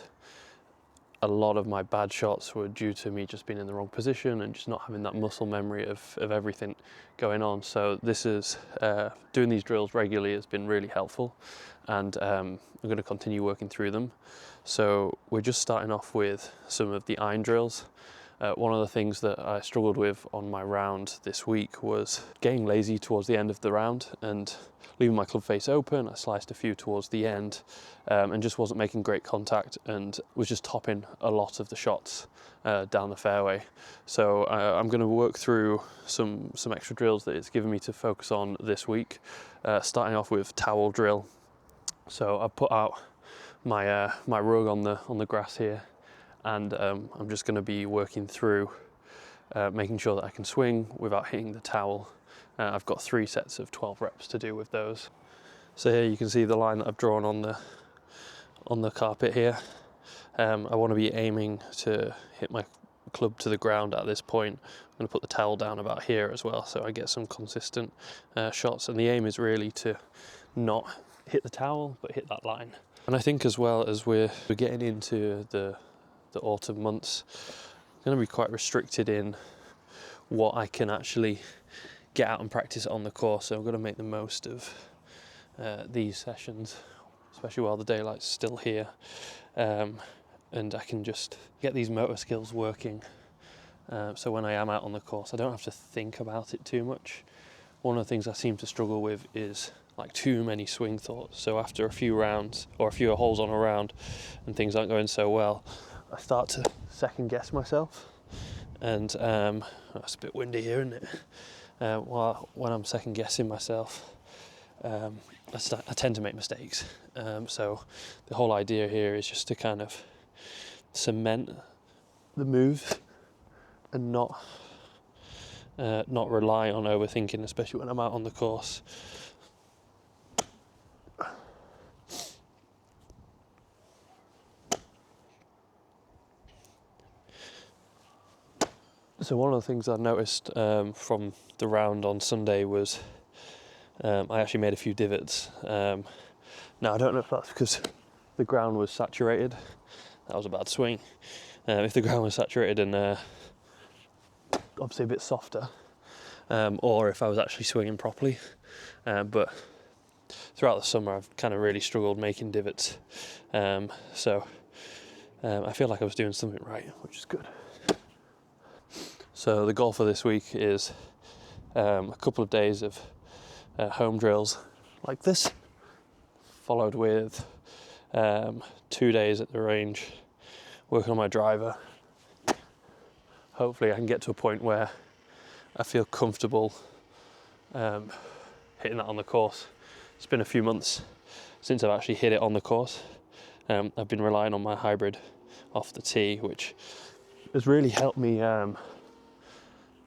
Speaker 1: a lot of my bad shots were due to me just being in the wrong position and just not having that muscle memory of everything going on. So this is doing these drills regularly has been really helpful, and I'm going to continue working through them. So we're just starting off with some of the iron drills. One of the things that I struggled with on my round this week was getting lazy towards the end of the round and leaving my club face open. I sliced a few towards the end and just wasn't making great contact and was just topping a lot of the shots down the fairway. So I'm going to work through some extra drills that it's given me to focus on this week, starting off with towel drill. So I put out my my rug on the grass here, and I'm just going to be working through making sure that I can swing without hitting the towel. I've got 3 sets of 12 reps to do with those. So here you can see the line that I've drawn on the carpet here. I want to be aiming to hit my club to the ground at this point. I'm going to put the towel down about here as well, so I get some consistent shots, and the aim is really to not hit the towel but hit that line. And I think as well as we're getting into the autumn months, I'm going to be quite restricted in what I can actually get out and practice on the course. So I'm going to make the most of these sessions, especially while the daylight's still here, and I can just get these motor skills working. So when I am out on the course, I don't have to think about it too much. One of the things I seem to struggle with is like too many swing thoughts. So after a few rounds or a few holes on a round and things aren't going so well, I start to second guess myself, and it's a bit windy here, isn't it? When I'm second guessing myself,
Speaker 3: I tend to make mistakes. So the whole idea here is just to kind of cement the move and not rely on overthinking, especially when I'm out on the course. So one of the things I noticed from the round on Sunday was I actually made a few divots. Now I don't know if that's because the ground was saturated. That was a bad swing. If the ground was saturated and obviously a bit softer, or if I was actually swinging properly. But throughout the summer I've kind of really struggled making divots. So I feel like I was doing something right, which is good. So the goal for this week is a couple of days of home drills like this, followed with 2 days at the range working on my driver. Hopefully I can get to a point where I feel comfortable hitting that on the course. It's been a few months since I've actually hit it on the course. I've been relying on my hybrid off the tee, which has really helped me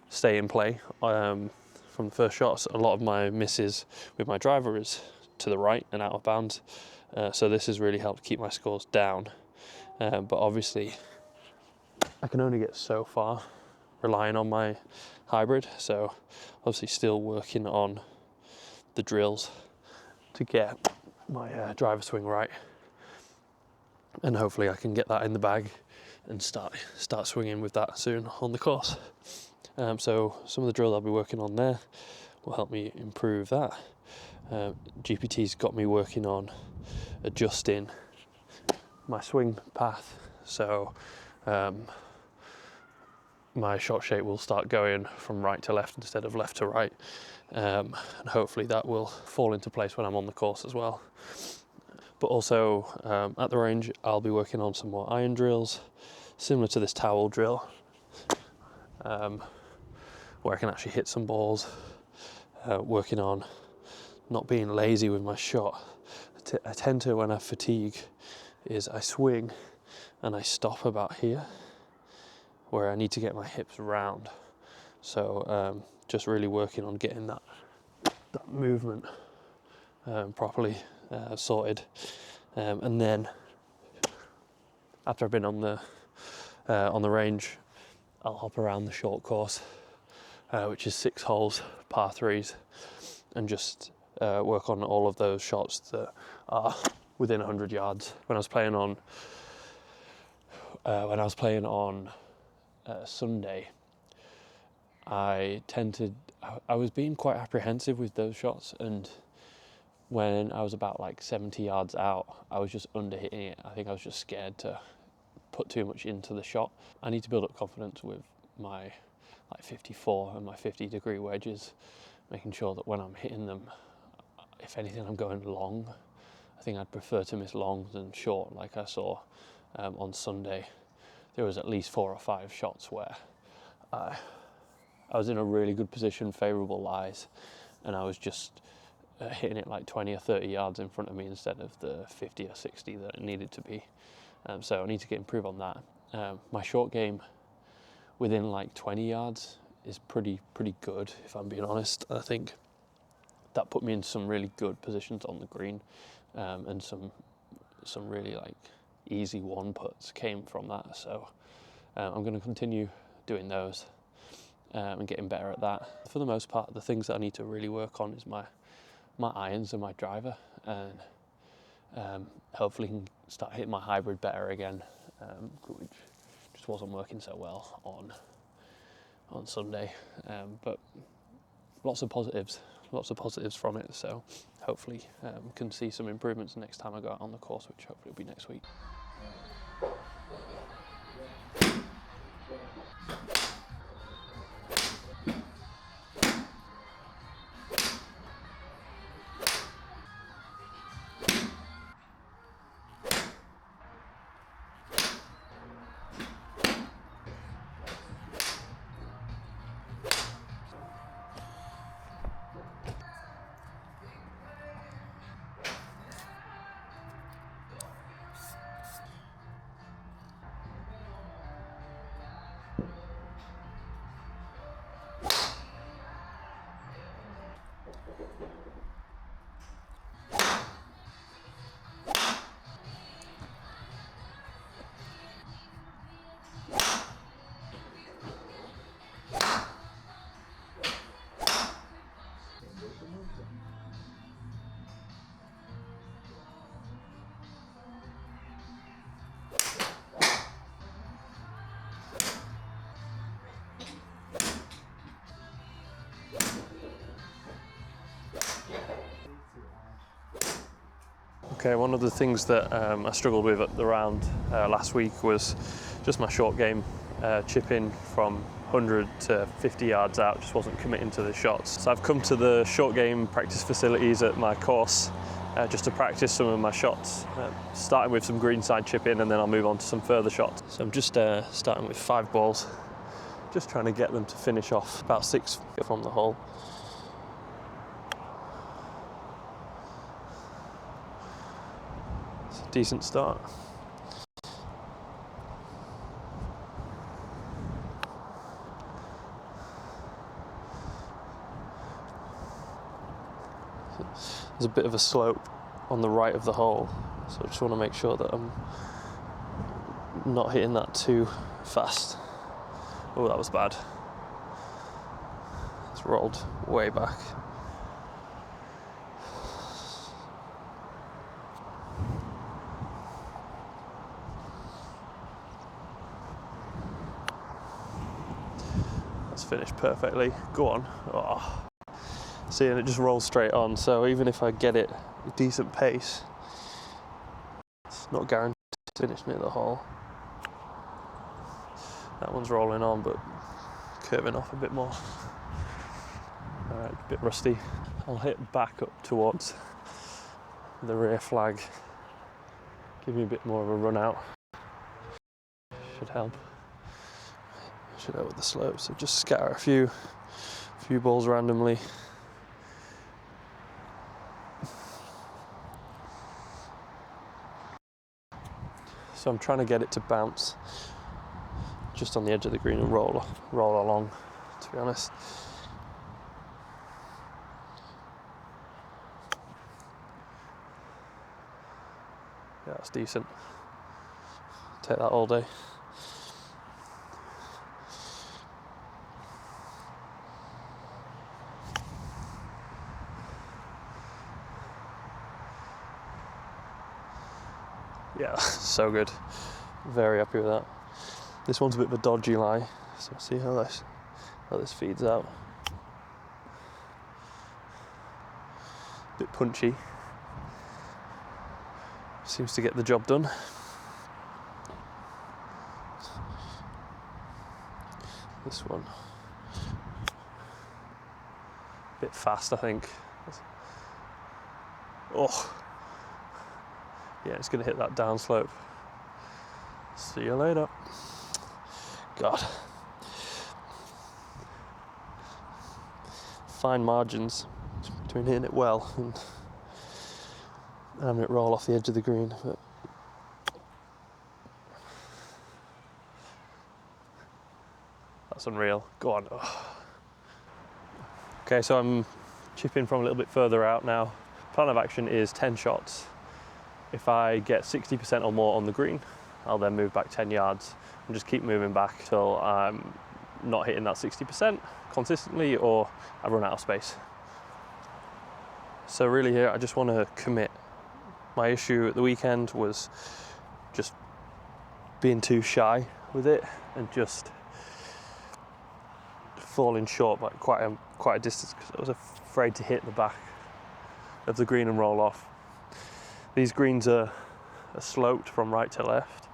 Speaker 3: stay in play from the first shots. A lot of my misses with my driver is to the right and out of bounds, so this has really helped keep my scores down. But obviously I can only get so far relying on my hybrid, so obviously still working on the drills to get my driver swing right, and hopefully I can get that in the bag and start swinging with that soon on the course. So some of the drills I'll be working on there will help me improve that. GPT's got me working on adjusting my swing path, so my shot shape will start going from right to left instead of left to right, and hopefully that will fall into place when I'm on the course as well. But also at the range I'll be working on some more iron drills similar to this towel drill, where I can actually hit some balls, working on not being lazy with my shot. I tend to, when I fatigue, is I swing and I stop about here where I need to get my hips round. So just really working on getting that movement properly sorted, and then after I've been on the range, I'll hop around the short course, which is 6 holes, par 3s, and just work on all of those shots that are within 100 yards. When I was playing on Sunday, I was being quite apprehensive with those shots, and when I was about like 70 yards out, I was just under hitting it. I think I was just scared to put too much into the shot. I need to build up confidence with my 54 and my 50-degree wedges, making sure that when I'm hitting them, if anything, I'm going long. I think I'd prefer to miss long than short, like I saw on Sunday. There was at least 4 or 5 shots where I was in a really good position, favourable lies, and I was just hitting it like 20 or 30 yards in front of me instead of the 50 or 60 that it needed to be. So I need to improve on that. My short game within like 20 yards is pretty good, if I'm being honest. I think that put me in some really good positions on the green, and some really like easy one puts came from that. So I'm going to continue doing those and getting better at that. For the most part, the things that I need to really work on is my irons and my driver, and hopefully can start hitting my hybrid better again, which just wasn't working so well on Sunday. But lots of positives from it, so hopefully can see some improvements next time I go out on the course, which hopefully will be next week. Okay, one of the things that I struggled with at the round last week was just my short game chipping from 100 to 50 yards out, just wasn't committing to the shots. So I've come to the short game practice facilities at my course just to practice some of my shots, starting with some greenside chipping, and then I'll move on to some further shots. So I'm just starting with 5 balls, just trying to get them to finish off about 6 from the hole. It's a decent start. There's a bit of a slope on the right of the hole, so I just want to make sure that I'm not hitting that too fast. Oh, that was bad. It's rolled way back. That's finished perfectly. Go on. Oh. See, and it just rolls straight on, so even if I get it a decent pace, it's not guaranteed to finish near the hole. That one's rolling on, but curving off a bit more. Alright, a bit rusty. I'll hit back up towards the rear flag. Give me a bit more of a run out. Should help. Should help with the slope, so just scatter a few balls randomly. So I'm trying to get it to bounce just on the edge of the green and roll along, to be honest. Yeah, that's decent. Take that all day. Yeah, so good. Very happy with that. This one's a bit of a dodgy lie, so see how this feeds out. Bit punchy. Seems to get the job done. This one, bit fast, I think. Oh. Yeah, it's going to hit that downslope. See you later. God. Fine margins between hitting it well and having it roll off the edge of the green. But that's unreal. Go on. Oh. Okay, so I'm chipping from a little bit further out now. Plan of action is 10 shots. If I get 60% or more on the green, I'll then move back 10 yards and just keep moving back till I'm not hitting that 60% consistently or I run out of space. So really here, I just want to commit. My issue at the weekend was just being too shy with it and just falling short by quite a distance because I was afraid to hit the back of the green and roll off. These greens are sloped from right to left,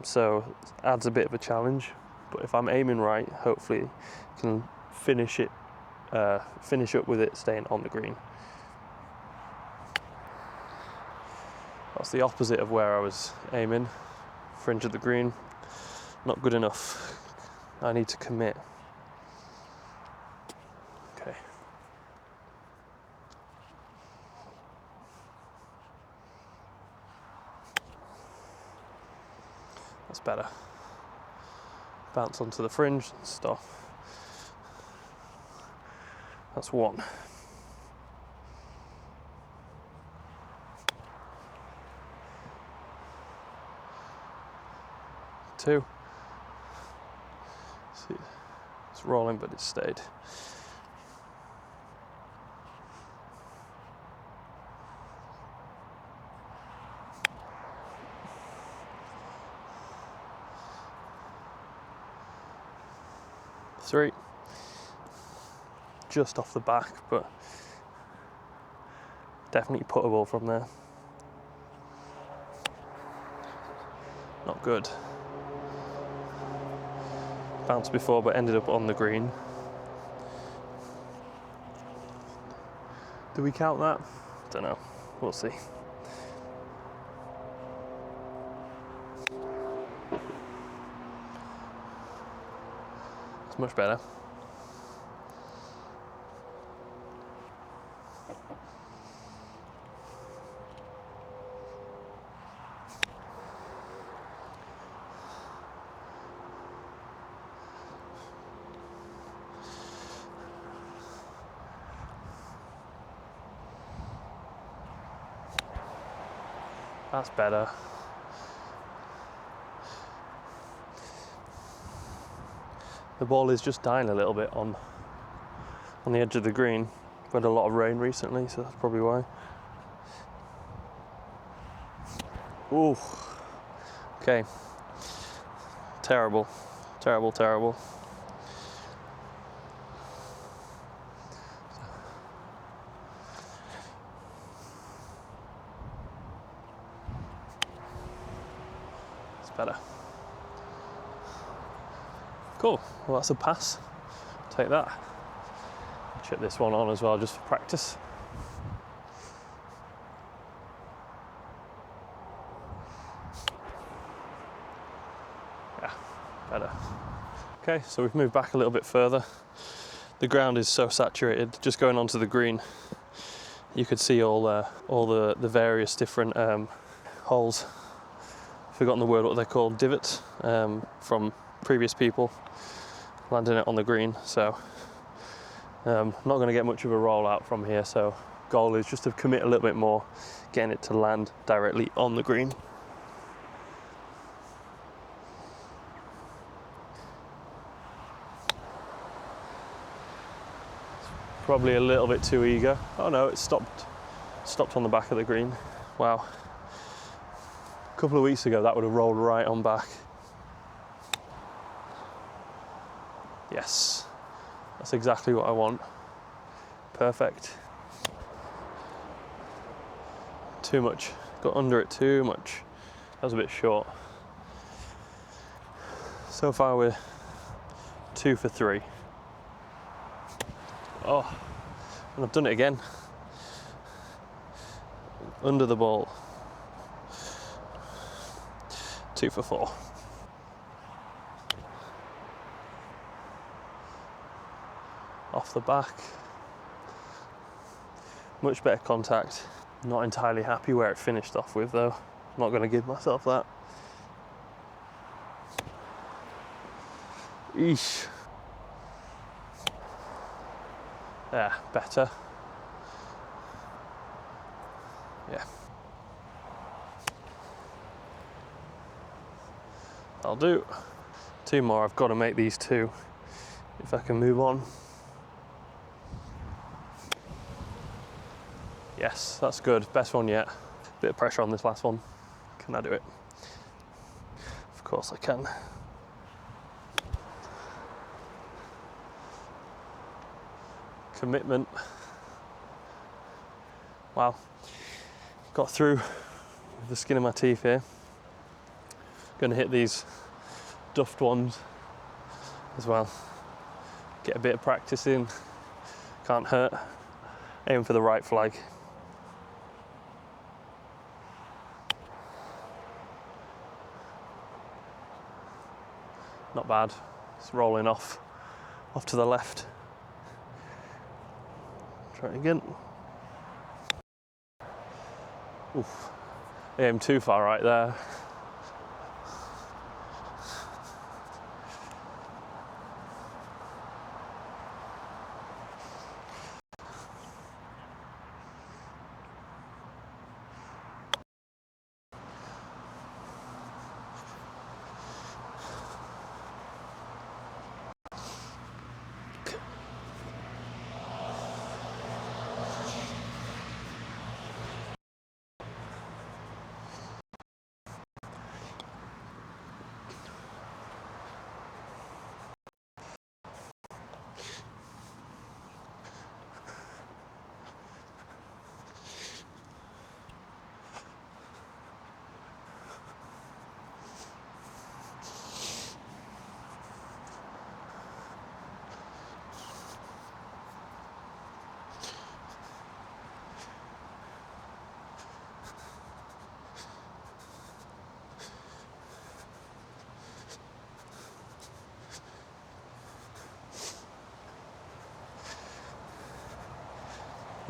Speaker 3: so it adds a bit of a challenge. But if I'm aiming right, hopefully I can finish up with it staying on the green. That's the opposite of where I was aiming. Fringe of the green, not good enough. I need to commit. Okay. That's better. Bounce onto the fringe and stop. That's 1. 2. See, it's rolling, but it stayed. 3. Just off the back, but definitely puttable from there. Not good. Bounced before but ended up on the green. Do we count that? Don't know. We'll see. It's much better. That's better. The ball is just dying a little bit on the edge of the green. We've had a lot of rain recently, so that's probably why. Ooh. Okay. Terrible. Terrible, terrible. It's better. Cool. Well, that's a pass. Take that. Check this one on as well, just for practice. Yeah, better. Okay, so we've moved back a little bit further. The ground is so saturated, just going onto the green, you could see all the various different holes. Forgotten the word, what they're called, divots, from previous people landing it on the green. So not going to get much of a rollout from here, so goal is just to commit a little bit more, getting it to land directly on the green. Probably a little bit too eager. Oh no, it stopped on the back of the green. Wow. A couple of weeks ago that would have rolled right on back. Yes, that's exactly what I want. Perfect. Too much, got under it too much. That was a bit short. So far we're 2 for 3. Oh, and I've done it again. Under the ball. 2 for 4. Off the back. Much better contact. Not entirely happy where it finished off with though. Not going to give myself that. Eesh. Yeah, better. Yeah. I'll do. 2 more, I've got to make these 2 if I can move on. Yes, that's good. Best one yet. Bit of pressure on this last one. Can I do it? Of course I can. Commitment. Wow. Got through with the skin of my teeth here. Gonna hit these duffed ones as well. Get a bit of practice in. Can't hurt. Aim for the right flag. Not bad. It's rolling off to the left. Try it again. Oof. Aim too far right there.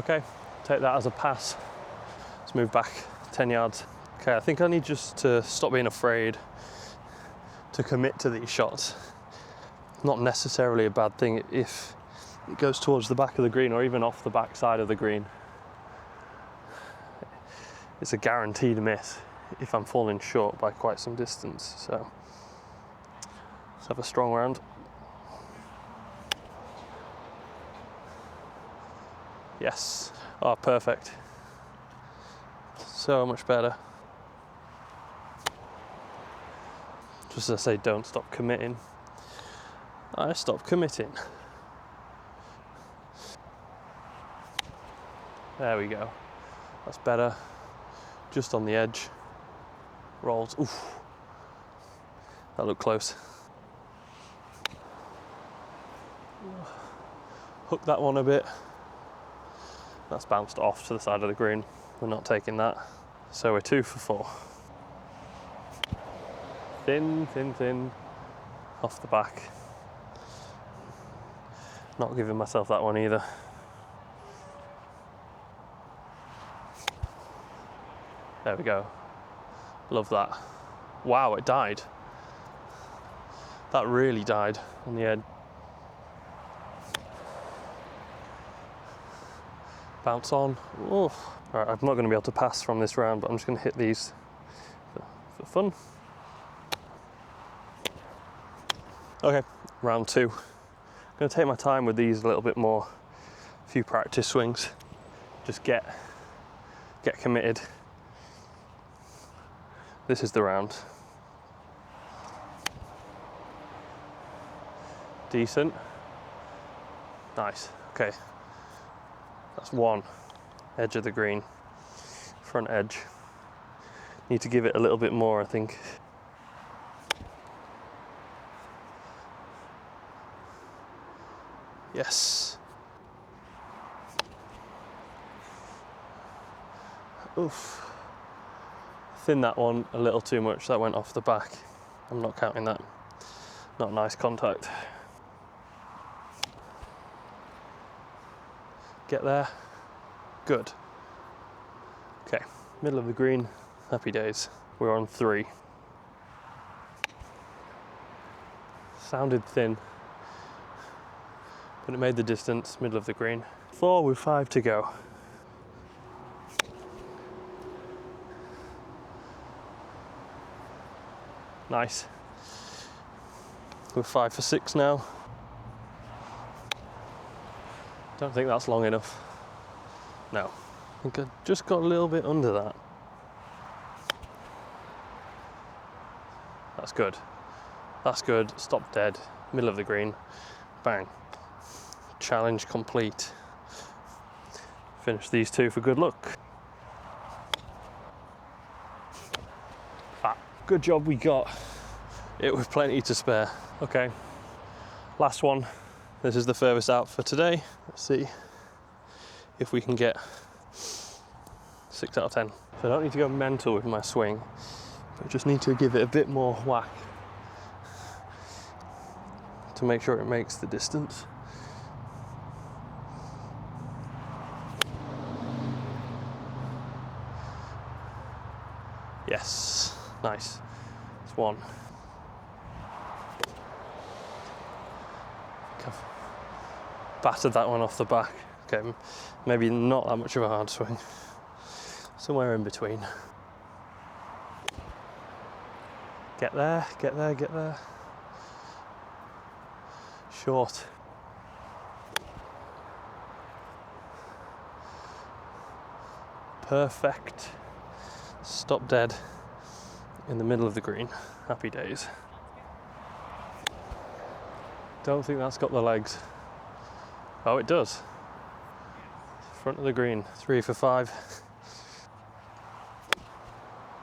Speaker 3: Okay, take that as a pass. Let's move back 10 yards. Okay, I think I need just to stop being afraid to commit to these shots. Not necessarily a bad thing if it goes towards the back of the green or even off the back side of the green. It's a guaranteed miss if I'm falling short by quite some distance. So let's have a strong round. Yes. Oh, perfect. So much better. Just as I say, don't stop committing. I stop committing. There we go. That's better. Just on the edge. Rolls. Oof. That looked close. Hook that one a bit. That's bounced off to the side of the green. We're not taking that. So we're 2 for 4. Thin, thin, thin. Off the back. Not giving myself that one either. There we go. Love that. Wow, it died. That really died on the edge. Bounce on. Oof. All right, I'm not going to be able to pass from this round, but I'm just going to hit these for fun. Okay, round 2. I'm going to take my time with these a little bit more. A few practice swings. Just get committed. This is the round. Decent. Nice. Okay. That's 1 edge of the green. Front edge. Need to give it a little bit more, I think. Yes. Oof. Thin that one a little too much. That went off the back. I'm not counting that. Not nice contact. Get there. Good. Okay, middle of the green. Happy days. We're on 3. Sounded thin, but it made the distance. Middle of the green. 4 with 5 to go. Nice. We're 5 for 6 now. Don't think that's long enough. No. I think I just got a little bit under that. That's good. That's good. Stop dead. Middle of the green. Bang. Challenge complete. Finish these 2 for good luck. Ah, good job we got it with plenty to spare. Okay. Last one. This is the furthest out for today. Let's see if we can get 6 out of 10. So I don't need to go mental with my swing, but I just need to give it a bit more whack to make sure it makes the distance. Yes, nice. It's 1. Battered that one off the back. Okay, maybe not that much of a hard swing. Somewhere in between. Get there, get there, get there. Short. Perfect. Stop dead in the middle of the green. Happy days. Don't think that's got the legs. Oh, it does. Front of the green, 3 for 5.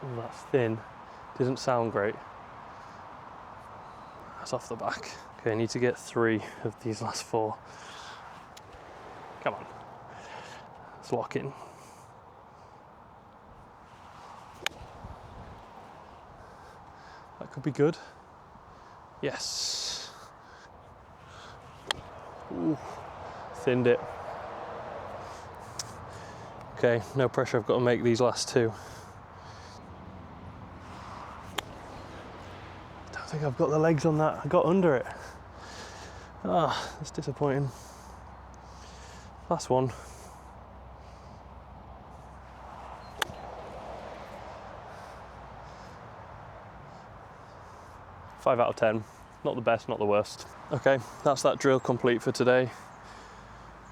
Speaker 3: Oh, that's thin. Didn't sound great. That's off the back. Okay, I need to get 3 of these last 4. Come on. Let's lock in. That could be good. Yes. Ooh. Thinned it. Okay, no pressure, I've got to make these last two. Don't think I've got the legs on that, I got under it. Ah, that's disappointing. Last one. Five out of 10. Not the best, not the worst. Okay, that's that drill complete for today.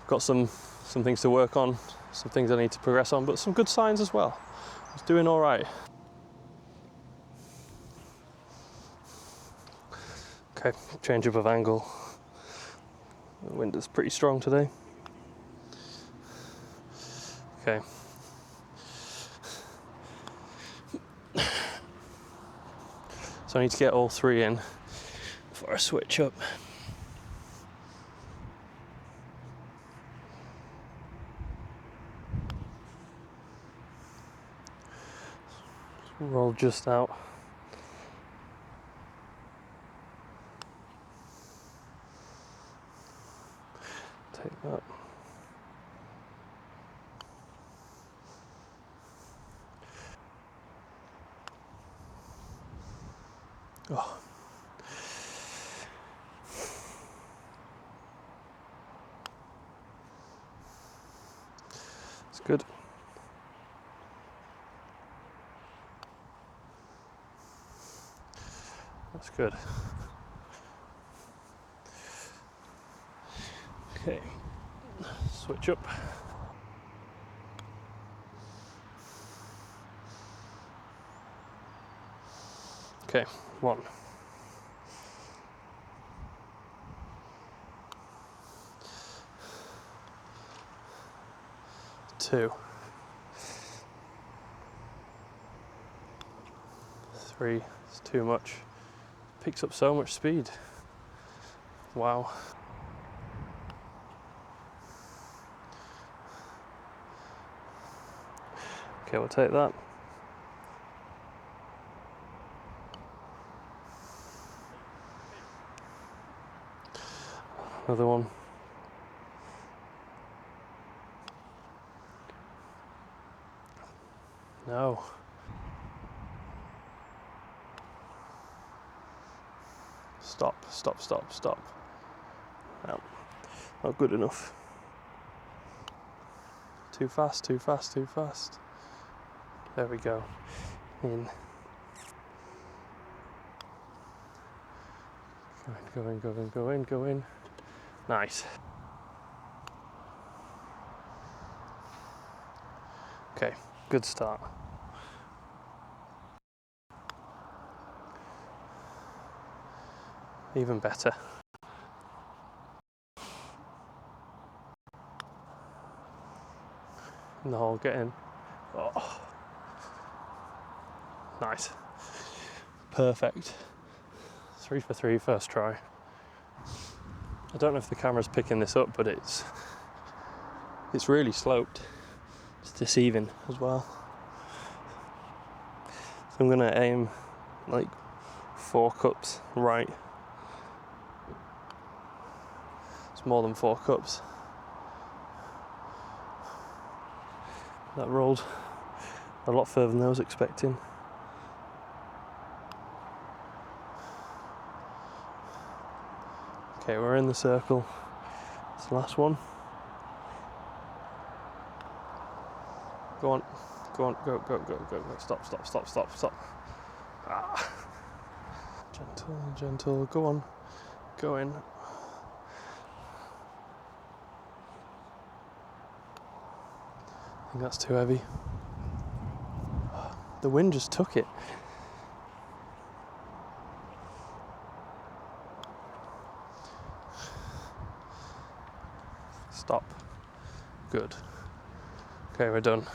Speaker 3: Got some things to work on, some things I need to progress on, but some good signs as well. It's doing all right. Okay, change up of angle. The wind is pretty strong today. Okay. So I need to get all three in before I switch up. Roll just out. Take that. Oh. It's good. That's good. Okay, switch up. Okay, 1. 2. 3, it's too much. Picks up so much speed. Wow. Okay, we'll take that. Another one. No. Stop, stop, stop, stop. No, not good enough. Too fast, too fast, too fast. There we go. In. Go in, go in, go in, go in. Nice. Okay, good start. Even better. In the hole, get in. Oh. Nice. Perfect. 3 for 3 first try. I don't know if the camera's picking this up, but it's really sloped. It's deceiving as well. So I'm gonna aim like 4 cups right. It's more than 4 cups. That rolled a lot further than I was expecting. Okay, we're in the circle. It's the last one. Go on, go on, go, go, go, go, go. Stop, stop, stop, stop, stop. Ah. Gentle, gentle, go on, go in. I think that's too heavy. The wind just took it. Stop. Good. Okay, we're done.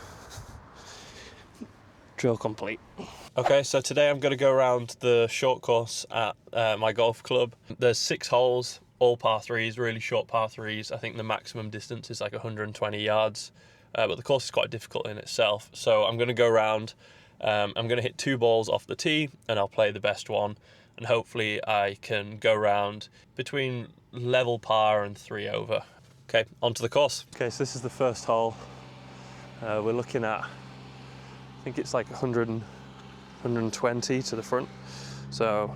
Speaker 3: Drill complete. Okay, so today I'm going to go around the short course at my golf club. There's 6 holes, all par 3s, really short par 3s. I think the maximum distance is like 120 yards, but the course is quite difficult in itself. So I'm going to go around, I'm going to hit 2 balls off the tee and I'll play the best one. And hopefully I can go around between level par and 3 over. Okay, onto the course. Okay, so this is the first hole. We're looking at, I think it's like 100 and 120 to the front. So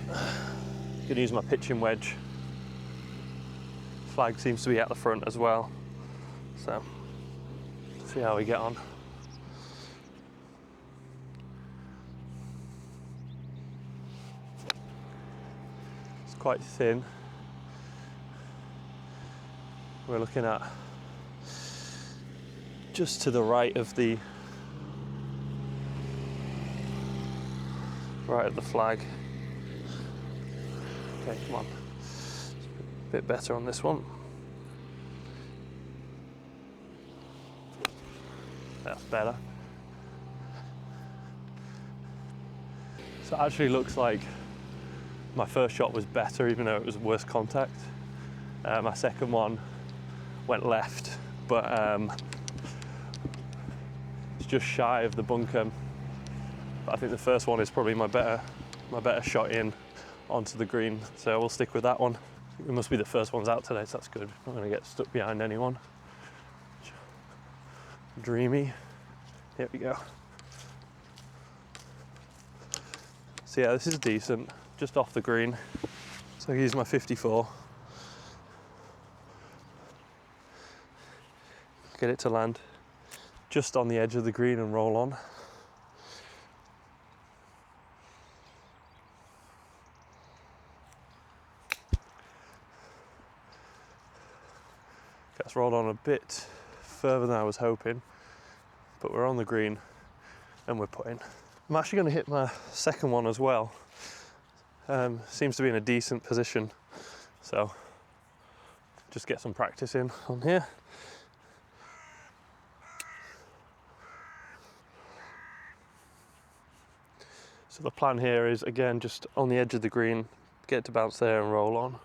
Speaker 3: I'm gonna use my pitching wedge. Flag seems to be at the front as well. So see how we get on. It's quite thin. We're looking at just to the right of the flag. Okay, come on. A bit better on this one. That's better. So it actually looks like my first shot was better, even though it was worse contact. My second one went left, but it's just shy of the bunker. But I think the first one is probably my better shot in onto the green, so we'll stick with that one. It must be the first ones out today, so that's good. Not going to get stuck behind anyone. Dreamy. Here we go. So yeah, this is decent, just off the green. So I use my 54. Get it to land just on the edge of the green and roll on. Gets rolled on a bit further than I was hoping, but we're on the green and we're putting. I'm actually going to hit my second one as well. Seems to be in a decent position, so just get some practice in on here. So the plan here is, again, just on the edge of the green, get it to bounce there and roll on.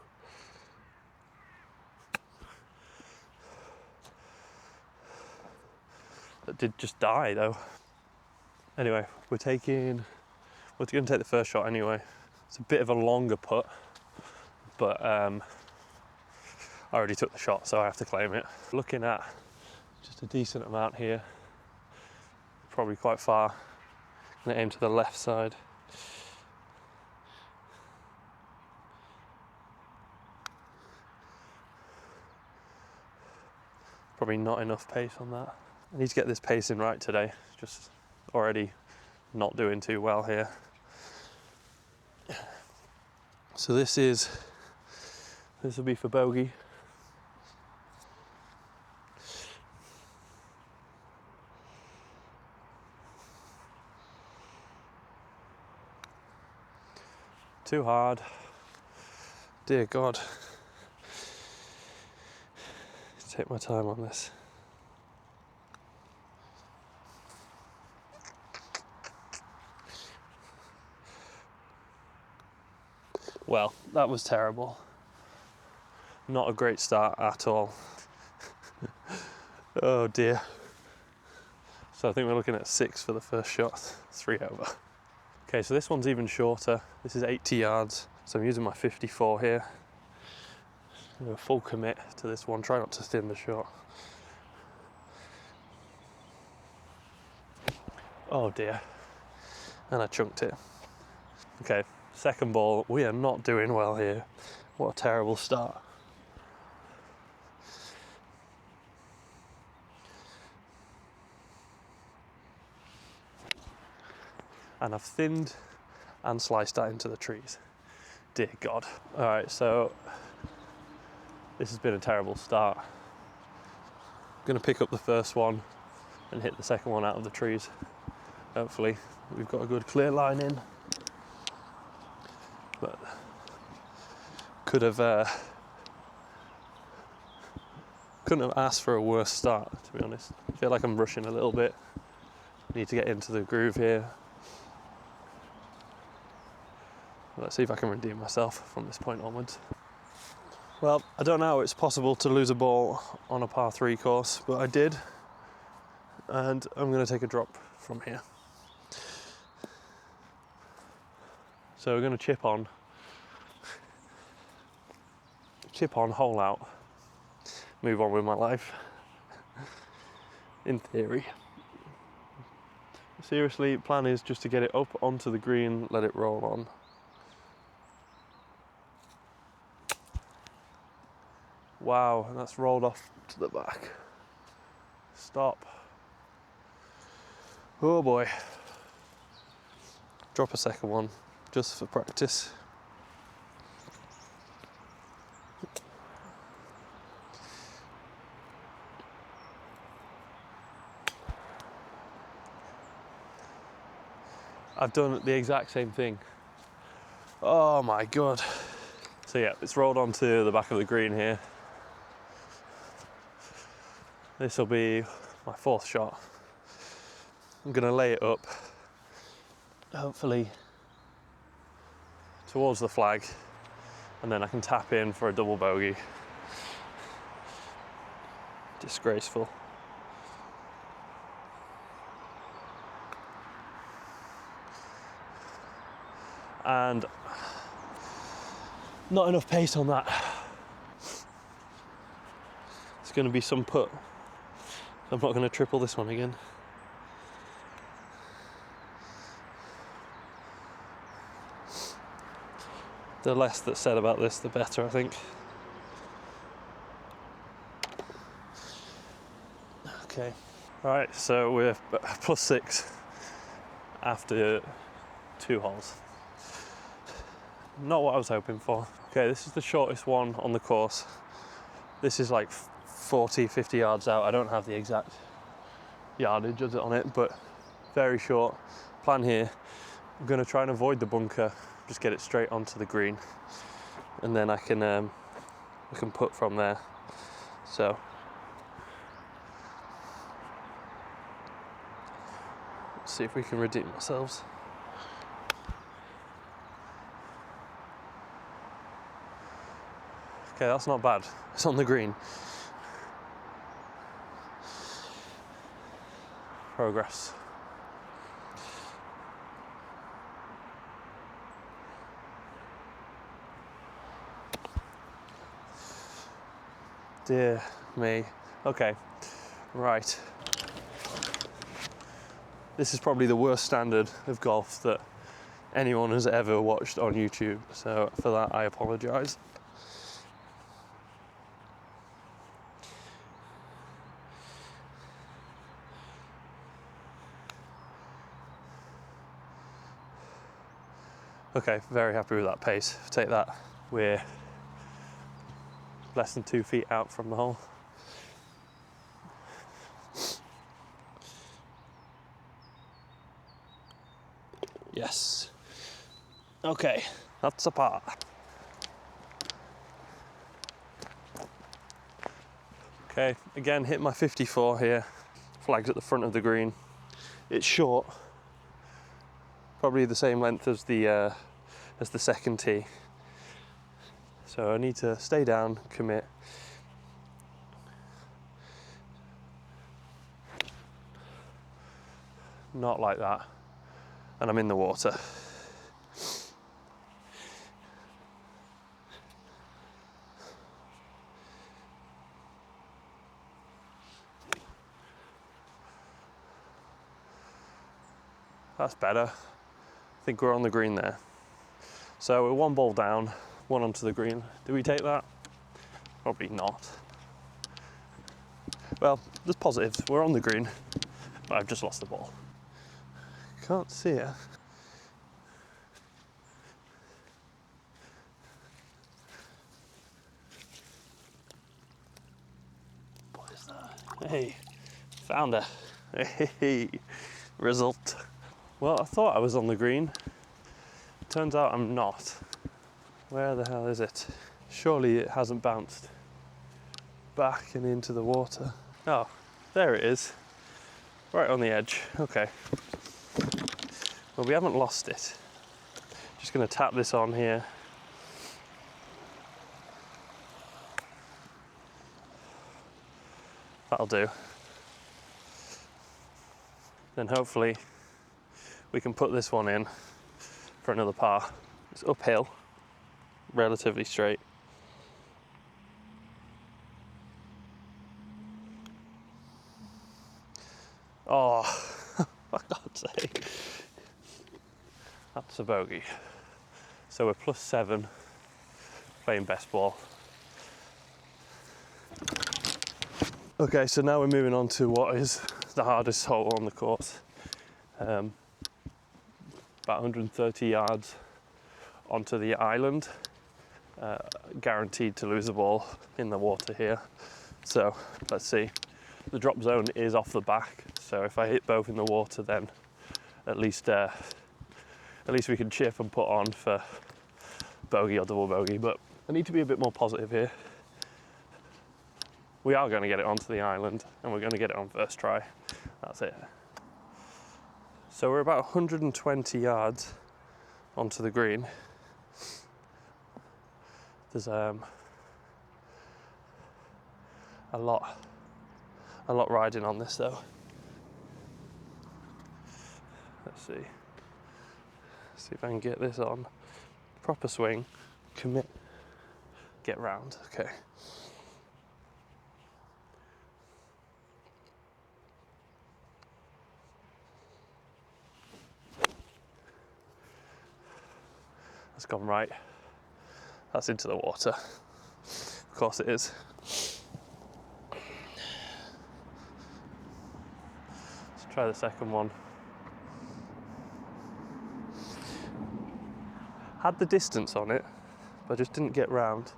Speaker 3: That did just die though. Anyway, we're going to take the first shot anyway. It's a bit of a longer putt, but I already took the shot, so I have to claim it. Looking at just a decent amount here, probably quite far. I'm going to aim to the left side. Probably not enough pace on that. I need to get this pacing right today. Just already not doing too well here. So this will be for bogey. Too hard. Dear God. Take my time on this. Well, that was terrible. Not a great start at all. Oh dear. So I think we're looking at 6 for the first shot, 3 over. Okay, so this one's even shorter. This is 80 yards, so I'm using my 54 here. A full commit to this one, try not to thin the shot. Oh dear, and I chunked it. Okay, second ball, we are not doing well here. What a terrible start. And I've thinned and sliced that into the trees. Dear God. All right, so this has been a terrible start. I'm gonna pick up the first one and hit the second one out of the trees. Hopefully we've got a good clear line in. But couldn't have asked for a worse start, to be honest. I feel like I'm rushing a little bit. Need to get into the groove here. Let's see if I can redeem myself from this point onwards. Well, I don't know how it's possible to lose a ball on a par 3 course, but I did. And I'm going to take a drop from here. So we're going to chip on, hole out, move on with my life. in theory. Seriously, plan is just to get it up onto the green, let it roll on. Wow, and that's rolled off to the back. Stop. Oh boy. Drop a second one, just for practice. I've done the exact same thing. Oh my god. So yeah, it's rolled onto the back of the green here. This will be my fourth shot. I'm gonna lay it up, hopefully towards the flag, and then I can tap in for a double bogey. Disgraceful. And not enough pace on that. It's going to be some putt. I'm not going to triple this one again. The less that's said about this, the better, I think. Okay. Right, so we're +6 after 2 holes. Not what I was hoping for. Okay, this is the shortest one on the course. This is like 40, 50 yards out. I don't have the exact yardage on it, but very short. Plan here, I'm gonna try and avoid the bunker, just get it straight onto the green, and then I can putt from there. So let's see if we can redeem ourselves. Okay, that's not bad. It's on the green. Progress. Dear me. Okay, right. This is probably the worst standard of golf that anyone has ever watched on YouTube, so for that I apologise. Okay, very happy with that pace. Take that. We're less than 2 feet out from the hole. Yes. Okay, that's a par. Okay, again, hit my 54 here. Flag's at the front of the green. It's short, probably the same length as the second tee. So I need to stay down, commit. Not like that. And I'm in the water. That's better. I think we're on the green there. So we're 1 ball down, 1 onto the green. Do we take that? Probably not. Well, there's positives. We're on the green, but I've just lost the ball. Can't see it. What is that? Hey, found her. Hey, result. Well, I thought I was on the green. Turns out I'm not. Where the hell is it? Surely it hasn't bounced back and into the water. Oh, there it is. Right on the edge. Okay. Well, we haven't lost it. Just going to tap this on here. That'll do. Then hopefully we can put this one in for another par. It's uphill, relatively straight. Oh, for God's sake. That's a bogey. So we're +7 playing best ball. Okay, so now we're moving on to what is the hardest hole on the course. About 130 yards onto the island. Guaranteed to lose the ball in the water here. So let's see. The drop zone is off the back, so if I hit both in the water, then at least we can chip and put on for bogey or double bogey. But I need to be a bit more positive here. We are going to get it onto the island, and we're going to get it on first try. That's it. So we're about 120 yards onto the green. There's a lot riding on this though. Let's see if I can get this on. Proper swing, commit, get round. Okay. That's gone right. That's into the water. Of course it is. Let's try the second one. Had the distance on it, but I just didn't get round.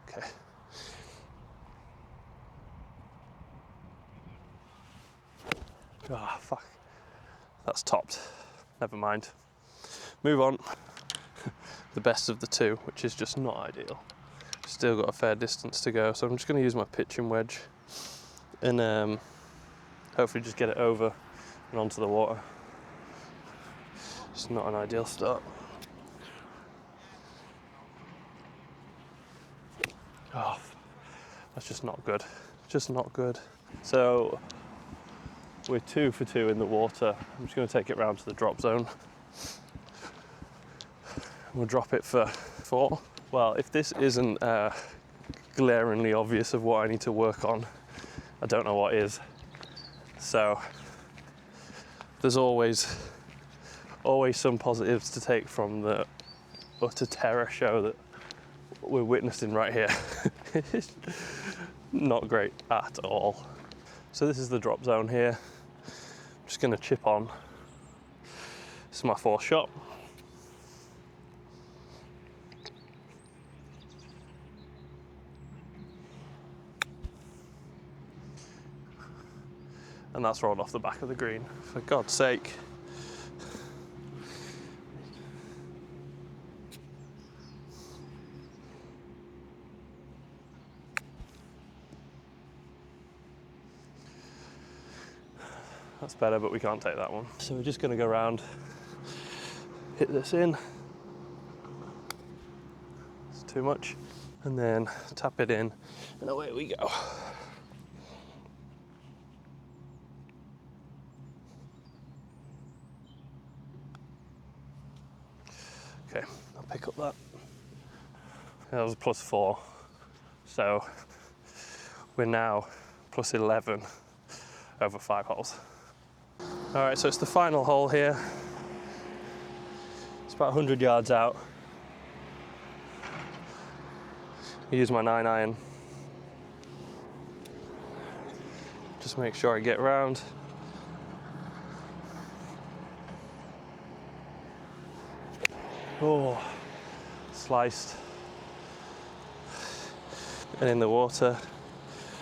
Speaker 3: Okay. Ah, fuck. That's topped. Never mind. Move on. The best of the two, which is just not ideal. Still got a fair distance to go, so I'm just going to use my pitching wedge and hopefully just get it over and onto the water. It's not an ideal start. Oh, that's just not good. Just not good. So we're 2 for 2 in the water. I'm just going to take it round to the drop zone. We'll drop it for 4. Well, if this isn't glaringly obvious of what I need to work on, I don't know what is. So there's always some positives to take from the utter terror show that we're witnessing right here. It's not great at all. So this is the drop zone here. I'm just going to chip on. This is my 4th shot. And that's rolled off the back of the green. For God's sake. That's better, but we can't take that one. So we're just going to go around, hit this in. It's too much. And then tap it in, and away we go. Okay, I'll pick up that. That was a +4. So we're now +11 over 5 holes. All right, so it's the final hole here. It's about 100 yards out. I use my 9-iron. Just make sure I get round. Oh, sliced. And in the water.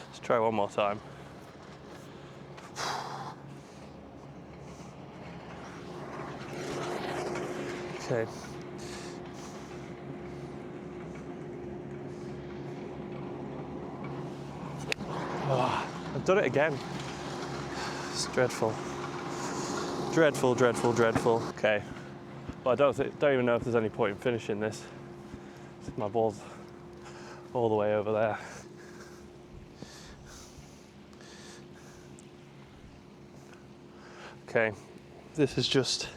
Speaker 3: Let's try one more time. Okay. Oh, I've done it again. It's dreadful. Dreadful, dreadful, dreadful. Okay. Well, I don't even know if there's any point in finishing this. My ball's all the way over there. Okay, this is just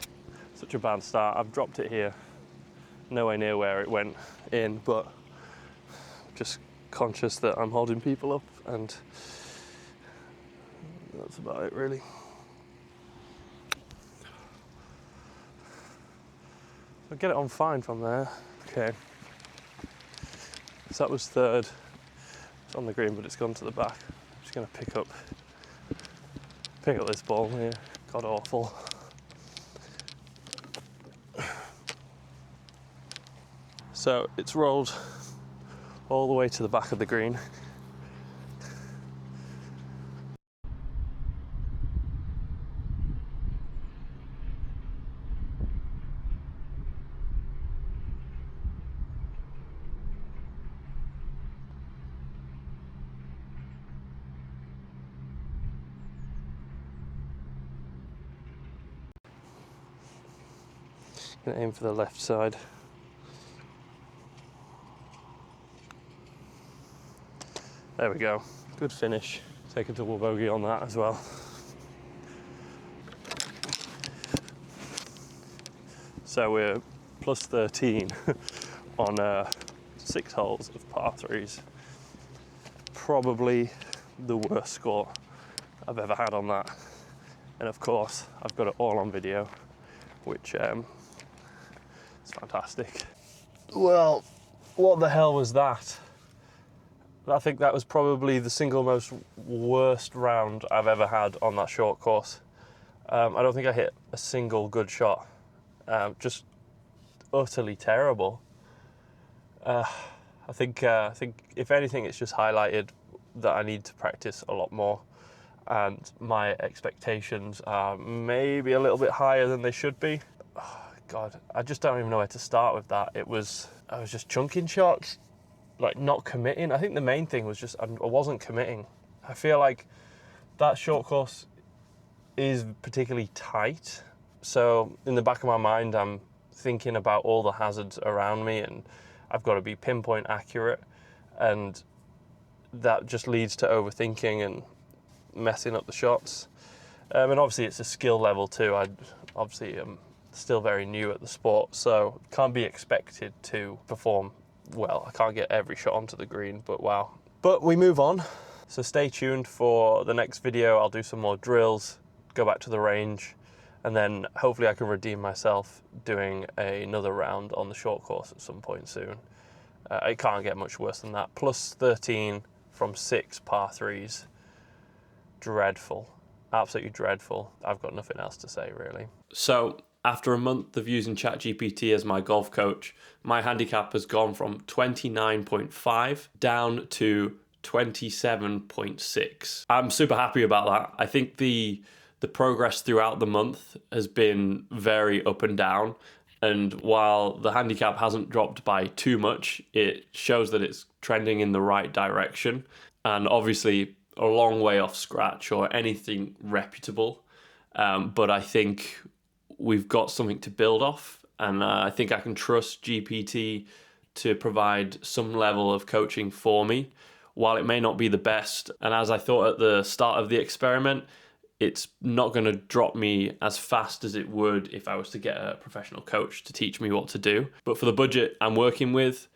Speaker 3: such a bad start. I've dropped it here, nowhere near where it went in, but just conscious that I'm holding people up and that's about it really. I'll get it on fine from there. Okay, so that was third. It's on the green, but it's gone to the back. I'm just going to pick up this ball here. God awful. So it's rolled all the way to the back of the green. Gonna aim for the left side. There we go. Good finish. Take a double bogey on that as well. So we're plus 13 on 6 holes of par 3s. Probably the worst score I've ever had on that. And of course, I've got it all on video, which is fantastic. Well, what the hell was that? I think that was probably the single most worst round I've ever had on that short course. I don't think I hit a single good shot. Just utterly terrible. I think if anything, it's just highlighted that I need to practice a lot more, and my expectations are maybe a little bit higher than they should be. Oh, God, I just don't even know where to start with that. I was just chunking shots, like not committing. I think the main thing was just I wasn't committing. I feel like that short course is particularly tight. So in the back of my mind, I'm thinking about all the hazards around me, and I've got to be pinpoint accurate, and that just leads to overthinking and messing up the shots. And obviously it's a skill level too. I obviously am still very new at the sport, so can't be expected to perform well. I can't get every shot onto the green, but wow. But we move on. So stay tuned for the next video. I'll do some more drills, go back to the range, and then hopefully I can redeem myself doing another round on the short course at some point soon. It can't get much worse than that. Plus 13 from 6 par 3s. Dreadful. Absolutely dreadful. I've got nothing else to say, really. So, after a month of using ChatGPT as my golf coach, my handicap has gone from 29.5 down to 27.6. I'm super happy about that. I think the progress throughout the month has been very up and down. And while the handicap hasn't dropped by too much, it shows that it's trending in the right direction. And obviously, a long way off scratch or anything reputable. But I think we've got something to build off. And I think I can trust GPT to provide some level of coaching for me, while it may not be the best. And as I thought at the start of the experiment, it's not going to drop me as fast as it would if I was to get a professional coach to teach me what to do. But for the budget I'm working with,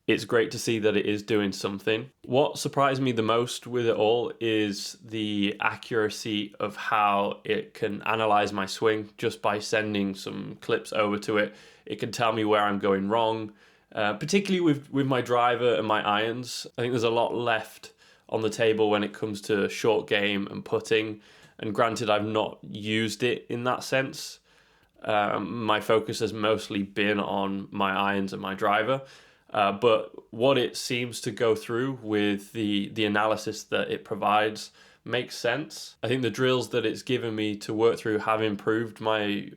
Speaker 3: it's great to see that it is doing something. What surprised me the most with it all is the accuracy of how it can analyze my swing just by sending some clips over to it. It can tell me where I'm going wrong, particularly with my driver and my irons. I think there's a lot left on the table when it comes to short game and putting. And granted, I've not used it in that sense. My focus has mostly been on my irons and my driver. But what it seems to go through with the analysis that it provides makes sense. I think the drills that it's given me to work through have improved my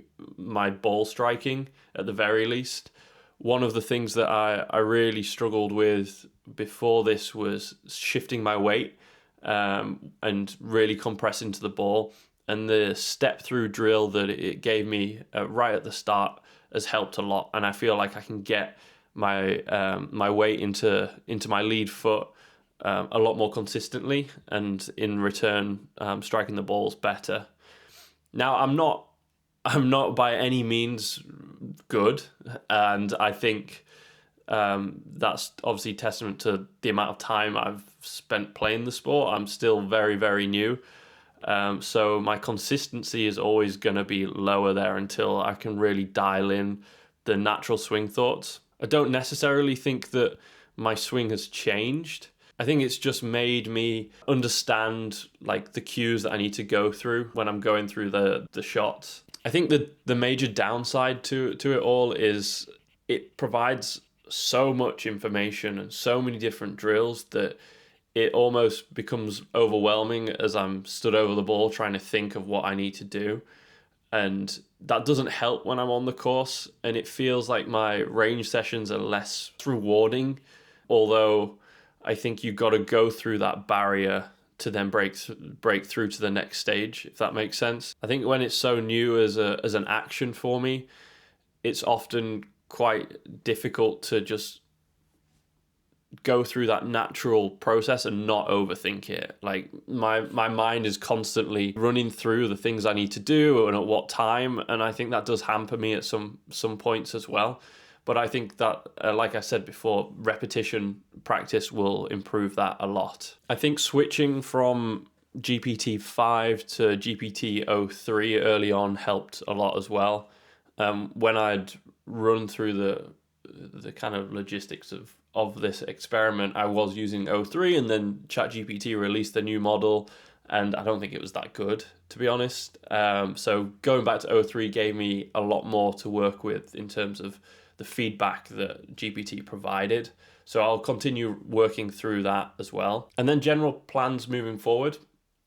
Speaker 3: ball striking at the very least. One of the things that I really struggled with before this was shifting my weight and really compressing to the ball. And the step through drill that it gave me right at the start has helped a lot. And I feel like I can get my weight into my lead foot a lot more consistently, and in return striking the balls better. Now I'm not by any means good, and I think That's obviously testament to the amount of time I've spent playing the sport. I'm still very, very new. So my consistency is always going to be lower there until I can really dial in the natural swing thoughts. I don't necessarily think that my swing has changed. I think it's just made me understand like the cues that I need to go through when I'm going through the shots. I think that the major downside to it all is it provides so much information and so many different drills that it almost becomes overwhelming as I'm stood over the ball trying to think of what I need to do. And that doesn't help when I'm on the course, and it feels like my range sessions are less rewarding, although I think you've got to go through that barrier to then break through to the next stage, if that makes sense. I think when it's so new as an action for me, it's often quite difficult to just go through that natural process and not overthink it. Like my mind is constantly running through the things I need to do and at what time, and I think that does hamper me at some points as well. But I think that, like I said before, repetition practice will improve that a lot. I think switching from GPT-5 to GPT-03 early on helped a lot as well. When I'd run through the kind of logistics of this experiment, I was using 03, and then ChatGPT released a new model, and I don't think it was that good, to be honest. So going back to 03 gave me a lot more to work with in terms of the feedback that GPT provided. So I'll continue working through that as well. And then general plans moving forward.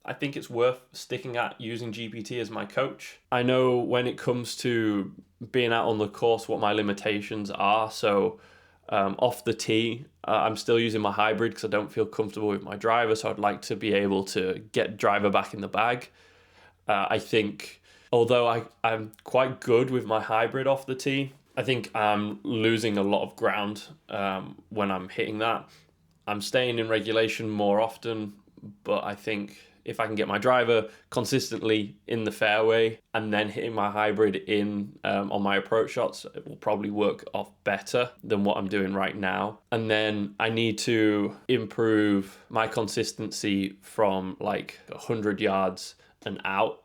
Speaker 3: I think it's worth sticking at using GPT as my coach. I know when it comes to being out on the course what my limitations are. So off the tee, I'm still using my hybrid because I don't feel comfortable with my driver. So I'd like to be able to get driver back in the bag. I think although I'm quite good with my hybrid off the tee, I think I'm losing a lot of ground when I'm hitting that. I'm staying in regulation more often, but I think if I can get my driver consistently in the fairway and then hitting my hybrid in on my approach shots, it will probably work off better than what I'm doing right now. And then I need to improve my consistency from like 100 yards and out.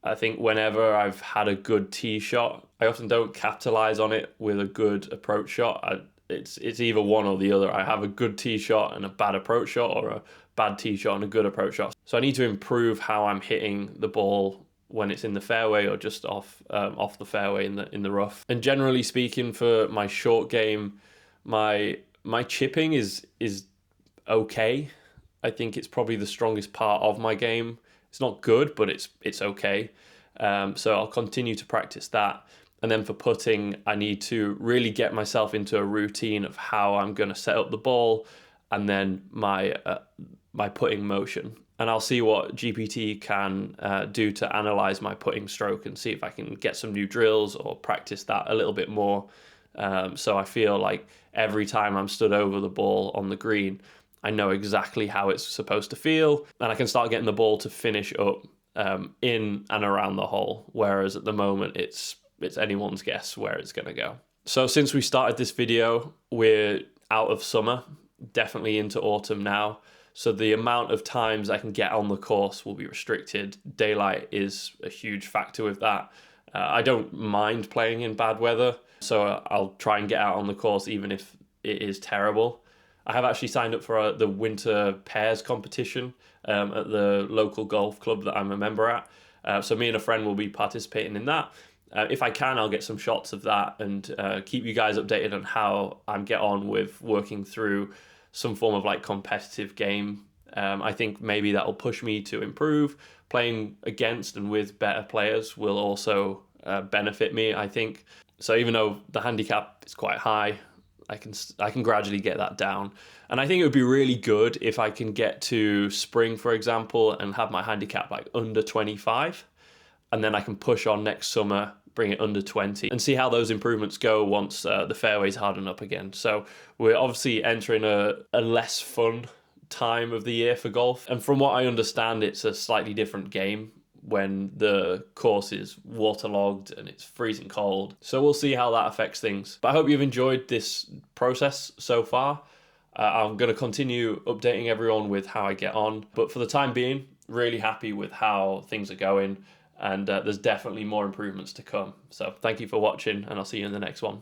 Speaker 3: I think whenever I've had a good tee shot, I often don't capitalize on it with a good approach shot. It's either one or the other. I have a good tee shot and a bad approach shot, or a bad tee shot and a good approach shot. So I need to improve how I'm hitting the ball when it's in the fairway or just off the fairway in the rough. And generally speaking, for my short game, my chipping is okay. I think it's probably the strongest part of my game. It's not good, but it's okay. So I'll continue to practice that. And then for putting, I need to really get myself into a routine of how I'm going to set up the ball and then my putting motion. And I'll see what GPT can do to analyze my putting stroke and see if I can get some new drills or practice that a little bit more. So I feel like every time I'm stood over the ball on the green, I know exactly how it's supposed to feel, and I can start getting the ball to finish up in and around the hole, whereas at the moment it's anyone's guess where it's going to go. So since we started this video, we're out of summer, definitely into autumn now. So the amount of times I can get on the course will be restricted. Daylight is a huge factor with that. I don't mind playing in bad weather, so I'll try and get out on the course even if it is terrible. I have actually signed up for the winter pairs competition at the local golf club that I'm a member at. So me and a friend will be participating in that. If I can, I'll get some shots of that and keep you guys updated on how I get on with working through some form of like competitive game. I think maybe that'll push me to improve. Playing against and with better players will also benefit me, I think. So even though the handicap is quite high, I can gradually get that down. And I think it would be really good if I can get to spring, for example, and have my handicap like under 25. And then I can push on next summer, bring it under 20 and see how those improvements go once the fairways harden up again. So we're obviously entering a less fun time of the year for golf. And from what I understand, it's a slightly different game when the course is waterlogged and it's freezing cold. So we'll see how that affects things. But I hope you've enjoyed this process so far. I'm going to continue updating everyone with how I get on. But for the time being, really happy with how things are going. And there's definitely more improvements to come. So thank you for watching, and I'll see you in the next one.